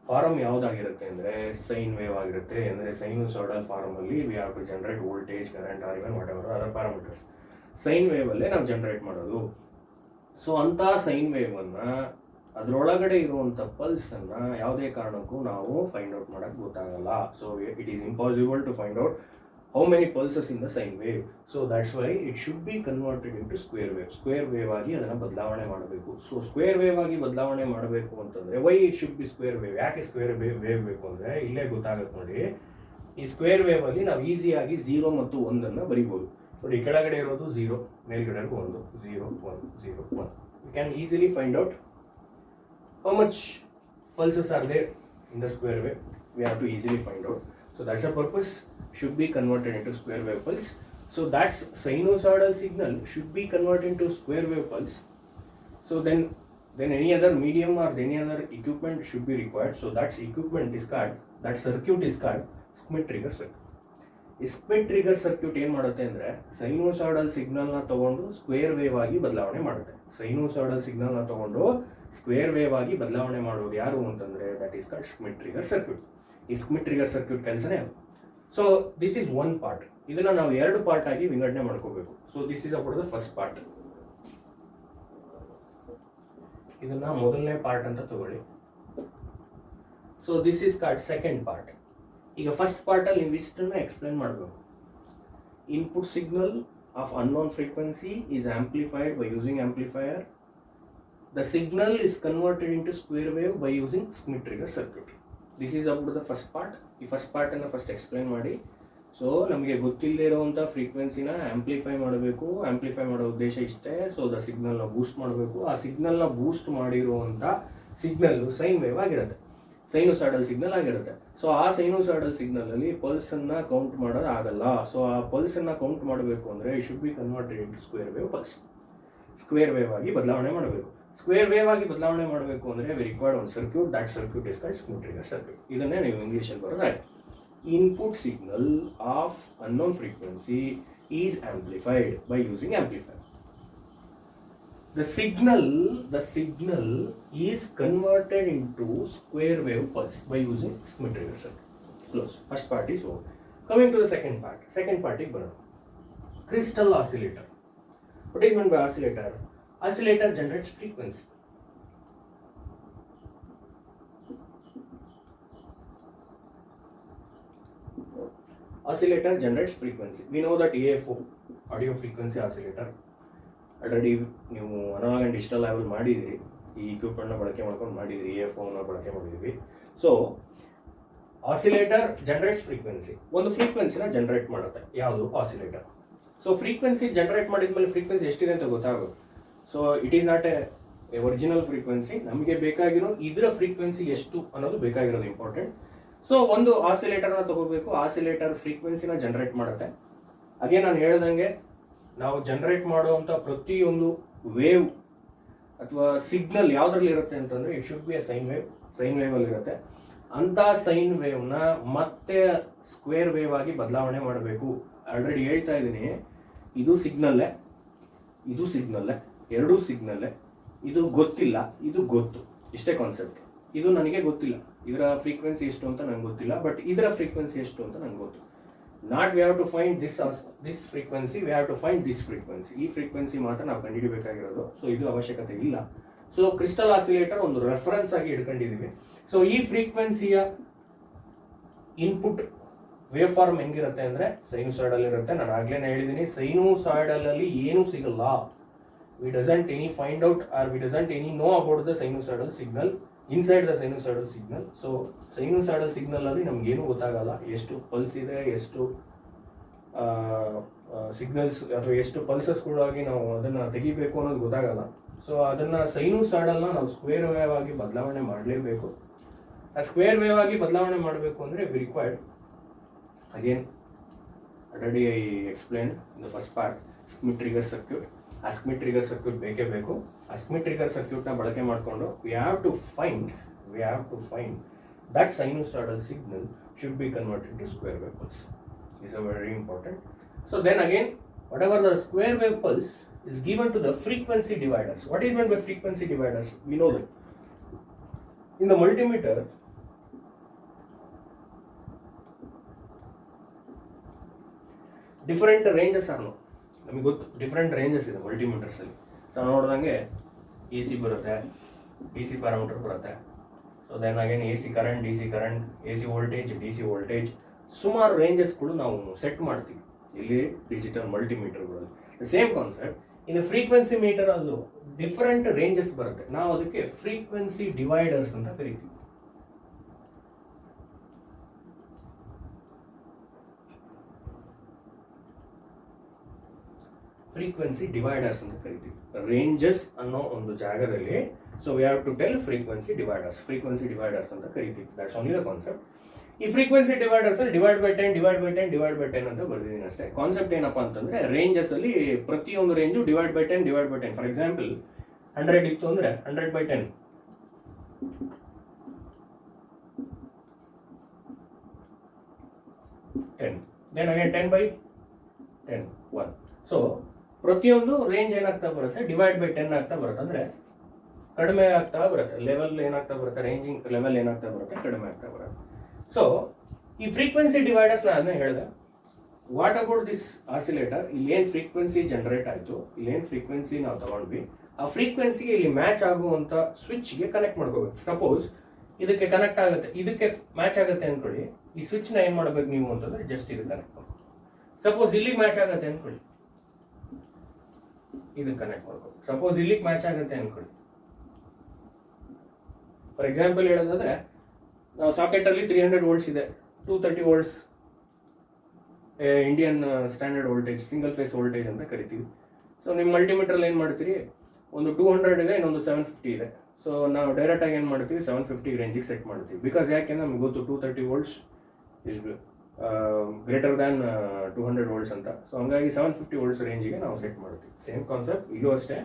ಫಾರಮ್ ಯಾವುದಾಗಿರುತ್ತೆ ಅಂದರೆ ಸೈನ್ ವೇವ್ ಆಗಿರುತ್ತೆ. ಅಂದರೆ ಸೈನುಸಾಯ್ಡಲ್ ಫಾರಮಲ್ಲಿ we have to generate voltage, current or even whatever other parameters. Sine ವೇವಲ್ಲೇ ನಾವು ಜನರೇಟ್ ಮಾಡೋದು. ಸೊ ಅಂಥ ಸೈನ್ ವೇವನ್ನು ಅದರೊಳಗಡೆ ಇರುವಂಥ ಪಲ್ಸನ್ನು ಯಾವುದೇ ಕಾರಣಕ್ಕೂ ನಾವು ಫೈಂಡ್ ಔಟ್ ಮಾಡೋಕ್ಕೆ ಗೊತ್ತಾಗಲ್ಲ. So it is impossible to find out how many pulses in the sine wave. So that's why it should be converted into square wave. Square wave ಆಗಿ ಅದನ್ನು ಬದಲಾವಣೆ ಮಾಡಬೇಕು. ಸೊ ಸ್ಕ್ವೇರ್ ವೇವ್ ಆಗಿ ಬದಲಾವಣೆ ಮಾಡಬೇಕು ಅಂತಂದರೆ Y it should B square wave. ಯಾಕೆ square wave ಬೇಕು ಅಂದರೆ ಇಲ್ಲೇ ಗೊತ್ತಾಗುತ್ತೆ ನೋಡಿ. ಈ ಸ್ಕ್ವೇರ್ ವೇವಲ್ಲಿ ನಾವು ಈಸಿಯಾಗಿ 0 ಮತ್ತು 1 ಬರಿಬೋದು. ನೋಡಿ, ಕೆಳಗಡೆ ಇರೋದು 0, ಮೇಲ್ಗಡೆ 1, 0 1 0 1. You can easily find out how much pulses are there in the square wave. We have to easily find out. So that's a purpose, should be converted into square wave pulse. So that's sinusoidal signal should be converted into square wave pulse. So then any other medium or any other equipment should be required. So that equipment is called, that circuit is called Schmitt trigger circuit. ಈ squid trigger circuit ಏನು ಮಾಡುತ್ತೆ ಅಂದರೆ ಸೈನುಸಾಯ್ಡಲ್ ಸಿಗ್ನಲ್ನ ತಗೊಂಡು square wave ಆಗಿ ಬದಲಾವಣೆ ಮಾಡುತ್ತೆ. ಸೈನುಸಾಯ್ಡಲ್ ಸಿಗ್ನಲ್ನ ತಗೊಂಡು ಸ್ಕ್ವೇರ್ ವೇವ್ ಆಗಿ ಬದಲಾವಣೆ ಮಾಡೋದು ಯಾರು ಅಂತಂದರೆ that is called squid trigger circuit. ಈ ಸ್ಕ್ವಿಡ್ ಟ್ರಿಗರ್ ಸರ್ಕ್ಯೂಟ್ ಕೆಲಸನೇ ಅದು. So this is one part. ಇದನ್ನು ನಾವು 2 ಪಾರ್ಟ್ ಆಗಿ ವಿಂಗಡಣೆ ಮಾಡ್ಕೋಬೇಕು. So this is about the first part. ಇದನ್ನು ಮೊದಲನೇ ಪಾರ್ಟ್ ಅಂತ ತಗೊಳ್ಳಿ. So this is called second part. ಈಗ ಫಸ್ಟ್ ಪಾರ್ಟಲ್ಲಿ ನೀವು ಇಷ್ಟನ್ನು ಎಕ್ಸ್ಪ್ಲೇನ್ ಮಾಡಬೇಕು. Input signal of unknown frequency is amplified by using amplifier. The signal is converted into square wave by using squid trigger circuit. This is about the first part. ಈ first ಪಾರ್ಟನ್ನು first explain ಮಾಡಿ. So ನಮಗೆ ಗೊತ್ತಿಲ್ಲದೆ ಇರುವಂಥ ಫ್ರೀಕ್ವೆನ್ಸಿನ amplify ಮಾಡಬೇಕು. Amplify ಮಾಡೋ ಉದ್ದೇಶ ಇಷ್ಟೇ. So the ಸಿಗ್ನಲ್ನ ಬೂಸ್ಟ್ ಮಾಡಬೇಕು. ಆ ಸಿಗ್ನಲ್ನ ಬೂಸ್ಟ್ ಮಾಡಿರುವಂಥ ಸಿಗ್ನಲ್ಲು ಸೈನ್ ವೇವ್ ಆಗಿರುತ್ತೆ, ಸೈನುಸಾಯ್ಡಲ್ ಸಿಗ್ನಲ್ ಆಗಿರುತ್ತೆ. ಸೊ ಆ ಸೈನುಸಾಯ್ಡಲ್ ಸಿಗ್ನಲಲ್ಲಿ ಪಲ್ಸನ್ನು ಕೌಂಟ್ ಮಾಡೋದು ಆಗಲ್ಲ. ಸೊ ಆ ಪಲ್ಸನ್ನು ಕೌಂಟ್ ಮಾಡಬೇಕು ಅಂದರೆ it should be converted into square wave pulse. Square wave ಆಗಿ ಬದಲಾವಣೆ ಮಾಡಬೇಕು. ಸ್ಕ್ವೇರ್ ವೇವ್ ಆಗಿ ಬದಲಾವಣೆ ಮಾಡಬೇಕು ಅಂದರೆ ವಿ ರಿಕ್ವೈರ್ಡ್ ಒಂದು circuit. That circuit is called squid trigger circuit. ಇದನ್ನೇ ನೀವು ಇಂಗ್ಲೀಷಲ್ಲಿ ಬರೋದಾಯ್ತು. Input signal of unknown frequency is amplified by using amplifier. The signal is converted into square wave pulse by using Schmitt trigger circuit. Close. First part is over. Coming to the second part. Second part is crystal oscillator. What is meant by oscillator? Oscillator generates frequency. Oscillator generates frequency. We know that AFO, audio frequency oscillator. Already ನೀವು analogue and digital level ಮಾಡಿದಿರಿ. ಈ ಇಕ್ವಿಪ್ಮೆಂಟ್ನ ಬಳಕೆ ಮಾಡ್ಕೊಂಡು ಮಾಡಿದಿರಿ. AFOನ ಬಳಕೆ ಮಾಡಿದ್ವಿ. So oscillator generates frequency. ಒಂದು ಫ್ರೀಕ್ವೆನ್ಸಿನ generate ಮಾಡುತ್ತೆ. ಯಾವುದು? ಆಸಿಲೇಟರ್. ಸೊ ಫ್ರೀಕ್ವೆನ್ಸಿ ಜನರೇಟ್ ಮಾಡಿದ್ಮೇಲೆ ಫ್ರೀಕ್ವೆನ್ಸಿ ಎಷ್ಟಿದೆ ಅಂತ ಗೊತ್ತಾಗೋದು. So it is not A original frequency. ನಮಗೆ ಬೇಕಾಗಿರೋ ಇದರ ಫ್ರೀಕ್ವೆನ್ಸಿ ಎಷ್ಟು ಅನ್ನೋದು ಬೇಕಾಗಿರೋದು ಇಂಪಾರ್ಟೆಂಟ್. ಸೊ ಒಂದು ಆಸಿಲೇಟರ್ನ ತಗೋಬೇಕು. ಆಸಿಲೇಟರ್ ಫ್ರೀಕ್ವೆನ್ಸಿನ ಜನರೇಟ್ ಮಾಡುತ್ತೆ. ಅದೇ ನಾನು ಹೇಳ್ದಂಗೆ ನಾವು ಜನರೇಟ್ ಮಾಡುವಂಥ ಪ್ರತಿಯೊಂದು ವೇವ್ ಅಥವಾ ಸಿಗ್ನಲ್ ಯಾವುದ್ರಲ್ಲಿ ಇರುತ್ತೆ ಅಂತಂದರೆ it should be a sine wave. Sine ವೇವಲ್ಲಿ ಇರುತ್ತೆ. ಅಂಥ ಸೈನ್ ವೇವ್ನ ಮತ್ತೆ ಸ್ಕ್ವೇರ್ ವೇವ್ ಆಗಿ ಬದಲಾವಣೆ ಮಾಡಬೇಕು. ಆಲ್ರೆಡಿ ಹೇಳ್ತಾ ಇದ್ದೀನಿ, ಇದು ಸಿಗ್ನಲ್ಲೇ, ಇದು ಸಿಗ್ನಲ್ಲೇ, ಎರಡೂ ಸಿಗ್ನಲ್ಲೇ. ಇದು ಗೊತ್ತಿಲ್ಲ, ಇದು ಗೊತ್ತು. ಇಷ್ಟೇ ಕಾನ್ಸೆಪ್ಟ್. ಇದು ನನಗೆ ಗೊತ್ತಿಲ್ಲ, ಇದರ ಫ್ರೀಕ್ವೆನ್ಸಿ ಎಷ್ಟು ಅಂತ ನನಗೆ ಗೊತ್ತಿಲ್ಲ, ಬಟ್ ಇದರ ಫ್ರೀಕ್ವೆನ್ಸಿ ಎಷ್ಟು ಅಂತ ನನಗೆ ಗೊತ್ತು. Not we have to find this frequency, we have to find this frequency. ಈ ಫ್ರೀಕ್ವೆನ್ಸಿ ಮಾತ್ರ ನಾವು ಕಂಡುಹಿಡಬೇಕಾಗಿರೋದು. ಸೊ ಇದು ಅವಶ್ಯಕತೆ ಇಲ್ಲ. ಸೊ ಕ್ರಿಸ್ಟಲ್ ಆಸಿಲೇಟರ್ ಒಂದು ರೆಫರೆನ್ಸ್ ಆಗಿ ಇಟ್ಕೊಂಡಿದ್ದೀವಿ. ಸೊ ಈ ಫ್ರೀಕ್ವೆನ್ಸಿಯ ಇನ್ಪುಟ್ ವೇವ್ ಫಾರ್ಮ್ ಹೆಂಗಿರುತ್ತೆ ಅಂದರೆ ಸೈನುಸಾಯ್ಡಲ್ ಇರುತ್ತೆ. ನಾನು ಆಗ್ಲೇ ಹೇಳಿದ್ದೀನಿ, ಸೈನುಸಾಯ್ಡಲ್ ಅಲ್ಲಿ ಏನೂ ಸಿಗಲ್ಲ. We doesn't any find out or we doesn't any know about the sinusoidal signal inside the sinusoidal signal. So sinusoidal signal ಅಲ್ಲಿ ನಮ್ಗೇನು ಗೊತ್ತಾಗಲ್ಲ. ಎಷ್ಟು ಪಲ್ಸ್ ಇದೆ, ಎಷ್ಟು ಸಿಗ್ನಲ್ಸ್ ಅಥವಾ ಎಷ್ಟು ಪಲ್ಸಸ್ಗಳಾಗಿ ನಾವು ಅದನ್ನು ತೆಗಿಬೇಕು ಅನ್ನೋದು ಗೊತ್ತಾಗಲ್ಲ. ಸೊ ಅದನ್ನು ಸೈನುಸಾಯ್ಡಲ್ನ ನಾವು ಸ್ಕ್ವೇರ್ ವೇವ್ ಆಗಿ ಬದಲಾವಣೆ ಮಾಡಲೇಬೇಕು. ಆ ಸ್ಕ್ವೇರ್ ವೇವ್ ಆಗಿ ಬದಲಾವಣೆ ಮಾಡಬೇಕು ಅಂದರೆ we required again already I explain in the first part squid trigger circuit. ಆ ಸ್ಕ್ವಿಡ್ ಟ್ರಿಗರ್ ಸರ್ಕ್ಯೂಟ್ ಬೇಕೇ ಬೇಕು. ಆ ಸ್ಕ್ವಿಡ್ ಟ್ರಿಗರ್ ಸರ್ಕ್ಯೂಟ್ನ ಬಳಕೆ ಮಾಡಿಕೊಂಡು we have to find that sinusoidal signal should be converted to square wave pulse. These are very important. So then again, whatever the square wave pulse is given to the frequency dividers. What is meant by frequency dividers? We know that in the multimeter different ranges are ನಮಗೆ ಗೊತ್ತು, different ranges ಇದೆ ಮಲ್ಟಿಮೀಟರ್ಸಲ್ಲಿ. So ನೋಡಿದಂಗೆ A C ಬರುತ್ತೆ, D C parameter ಬರುತ್ತೆ. So then again A C current, D C current, A C voltage, D C voltage, ಸುಮಾರು ರೇಂಜಸ್ಗಳು ನಾವು ಸೆಟ್ ಮಾಡ್ತೀವಿ ಇಲ್ಲಿ ಡಿಜಿಟಲ್ ಮಲ್ಟಿಮೀಟರ್ಗಳಲ್ಲಿ. ಸೇಮ್ ಕಾನ್ಸೆಪ್ಟ್ ಇನ್ನು ಫ್ರೀಕ್ವೆನ್ಸಿ ಮೀಟರ್ ಅದು ಡಿಫರೆಂಟ್ ರೇಂಜಸ್ ಬರುತ್ತೆ. ನಾವು ಅದಕ್ಕೆ ಫ್ರೀಕ್ವೆನ್ಸಿ ಡಿವೈಡರ್ಸ್ ಅಂತ ಕರಿತೀವಿ. ಫ್ರೀಕ್ವೆನ್ಸಿ ಡಿವೈಡರ್ಸ್ ಅಂತ ಕರಿತೀವಿ ರೇಂಜಸ್ ಅನ್ನೋ ಒಂದು ಜಾಗದಲ್ಲಿ. So we have to tell frequency dividers ಅಂತ ಕರಿತೀವಿ. That's only the concept. ಈ ಫ್ರೀಕ್ವೆನ್ಸಿ ಡಿವೈಡರ್ಸ್ ಅಲ್ಲಿ ಡಿವೈಡ್ ಬೈ 10 ಅಂತ ಬರ್ದಿದ್ದೀನಿ ಅಷ್ಟೇ. ಕಾನ್ಸೆಪ್ಟ್ ಏನಪ್ಪಾ ಅಂತಂದ್ರೆ ರೇಂಜಸ್ ಅಲ್ಲಿ ಪ್ರತಿಯೊಂದು range divide by 10. For example 100 ಇತ್ತು ಅಂದ್ರೆ 100/10, 10, then again 10/10, 1. ಸೊ ಪ್ರತಿಯೊಂದು ರೇಂಜ್ ಏನಾಗ್ತಾ ಬರುತ್ತೆ, ಡಿವೈಡ್ ಬೈ 10 ಆಗ್ತಾ ಬರುತ್ತೆ. ಅಂದ್ರೆ ಕಡಿಮೆ ಆಗ್ತಾ ಬರುತ್ತೆ, ಲೆವೆಲ್ ಏನಾಗ್ತಾ ಬರುತ್ತೆ, ರೇಂಜಿಂಗ್ ಲೆವೆಲ್ ಏನಾಗ್ತಾ ಬರುತ್ತೆ, ಕಡಿಮೆ ಆಗ್ತಾ ಬರುತ್ತೆ. ಸೊ ಈ ಫ್ರೀಕ್ವೆನ್ಸಿ ಡಿವೈಡರ್ಸ್ ನಾನು ಹೇಳಿದೆ. What about this oscillator? ಇಲ್ಲಿ ಏನು ಫ್ರೀಕ್ವೆನ್ಸಿ ಜನರೇಟ್ ಆಯಿತು, ಇಲ್ಲಿ ಏನು ಫ್ರೀಕ್ವೆನ್ಸಿ ನಾವು ತಗೊಂಡ್ವಿ, ಆ ಫ್ರೀಕ್ವೆನ್ಸಿಗೆ ಇಲ್ಲಿ ಮ್ಯಾಚ್ ಆಗುವಂಥ ಸ್ವಿಚ್ಗೆ ಕನೆಕ್ಟ್ ಮಾಡ್ಕೋಬೇಕು. ಸಪೋಸ್ ಇದಕ್ಕೆ ಕನೆಕ್ಟ್ ಆಗುತ್ತೆ, ಇದಕ್ಕೆ ಮ್ಯಾಚ್ ಆಗುತ್ತೆ ಅಂದ್ಕೊಳ್ಳಿ. ಈ ಸ್ವಿಚ್ನ ಏನು ಮಾಡಬೇಕು ನೀವು ಅಂತಂದ್ರೆ ಜಸ್ಟ್ ಇದು ಕನೆಕ್ಟ್ ಮಾಡ್ಬೇಕು. ಸಪೋಸ್ ಇಲ್ಲಿಗೆ ಮ್ಯಾಚ್ ಆಗುತ್ತೆ ಅಂದ್ಕೊಳ್ಳಿ, ಇದಕ್ಕೆ ಕನೆಕ್ಟ್ ಮಾಡ್ಕೋಬೇಕು. ಸಪೋಸ್ ಇಲ್ಲಿಗೆ ಮ್ಯಾಚ್ ಆಗುತ್ತೆ ಅಂದ್ಕೊಳ್ಳಿ. ಫಾರ್ ಎಕ್ಸಾಂಪಲ್ ಹೇಳೋದಾದ್ರೆ ನಾವು ಸಾಕೆಟಲ್ಲಿ 300 ವೋಲ್ಟ್ಸ್ ಇದೆ, 230 volts Indian standard voltage, single phase voltage ಅಂತ ಕರಿತೀವಿ. ಸೊ ನಿಮ್ಮ ಮಲ್ಟಿಮೀಟ್ರಲ್ಲಿ ಏನು ಮಾಡ್ತೀರಿ, ಒಂದು 200 ಇದೆ, ಇನ್ನೊಂದು 750 ಇದೆ. ಸೊ ನಾವು ಡೈರೆಕ್ಟಾಗಿ ಏನು ಮಾಡ್ತೀವಿ, 750 ರೇಂಜಿಗೆ ಸೆಟ್ ಮಾಡ್ತೀವಿ. ಬಿಕಾಸ್ ಯಾಕೆಂದ್ರೆ ನಮ್ಗೆ ಗೊತ್ತು 230 volts is greater than 200 volts ಅಂತ. ಸೊ ಹಂಗಾಗಿ 750 ವೋಲ್ಟ್ಸ್ ರೇಂಜಿಗೆ ನಾವು ಸೆಟ್ ಮಾಡ್ತೀವಿ. ಸೇಮ್ ಕಾನ್ಸೆಪ್ಟ್ ಇದು ಅಷ್ಟೇ.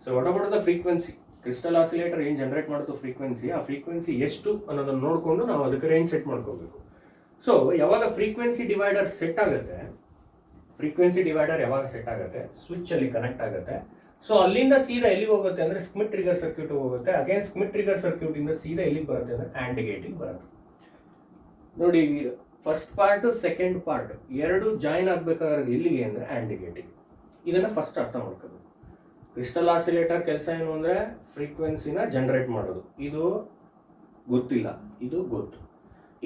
So what about the frequency? Crystal oscillator ಏನು ಜನರೇಟ್ ಮಾಡುತ್ತೋ ಫ್ರೀಕ್ವೆನ್ಸಿ, ಆ ಫ್ರೀಕ್ವೆನ್ಸಿ ಎಷ್ಟು ಅನ್ನೋದನ್ನು ನೋಡಿಕೊಂಡು ನಾವು ಅದಕ್ಕೆ ರೇಂಜ್ ಸೆಟ್ ಮಾಡ್ಕೋಬೇಕು. ಸೊ ಯಾವಾಗ ಫ್ರೀಕ್ವೆನ್ಸಿ ಡಿವೈಡರ್ ಸೆಟ್ ಆಗುತ್ತೆ, ಫ್ರೀಕ್ವೆನ್ಸಿ ಡಿವೈಡರ್ ಯಾವಾಗ ಸೆಟ್ ಆಗುತ್ತೆ, ಸ್ವಿಚ್ ಅಲ್ಲಿ ಕನೆಕ್ಟ್ ಆಗುತ್ತೆ. ಸೊ ಅಲ್ಲಿಂದ ಸೀದಾ ಎಲ್ಲಿಗೆ ಹೋಗುತ್ತೆ ಅಂದ್ರೆ ಸ್ಮಿತ್ ಟ್ರಿಗರ್ ಸರ್ಕ್ಯೂಟ್ ಹೋಗುತ್ತೆ. ಅಗೇನ್ ಸ್ಮಿತ್ ಟ್ರಿಗರ್ ಸರ್ಕ್ಯೂಟ್ ಇಂದ ಸೀದಾ ಎಲ್ಲಿಗೆ ಬರುತ್ತೆ ಅಂದ್ರೆ ಆ್ಯಂಡ್ ಗೇಟಿಗೆ ಬರುತ್ತೆ. ನೋಡಿ, ಫಸ್ಟ್ ಪಾರ್ಟ್ ಸೆಕೆಂಡ್ ಪಾರ್ಟ್ ಎರಡು ಜಾಯಿನ್ ಆಗ್ಬೇಕಾದ್ರೆ ಎಲ್ಲಿಗೆ ಅಂದ್ರೆ ಆ್ಯಂಡ್ ಗೇಟಿಗೆ. ಇದನ್ನ ಫಸ್ಟ್ ಅರ್ಥ ಮಾಡ್ಕೋಬೇಕು. ಕ್ರಿಸ್ಟಲ್ ಆಸಿಲೇಟರ್ ಕೆಲಸ ಏನು ಅಂದ್ರೆ ಫ್ರೀಕ್ವೆನ್ಸಿನ ಜನರೇಟ್ ಮಾಡೋದು. ಇದು ಗೊತ್ತಿಲ್ಲ, ಇದು ಗೊತ್ತು.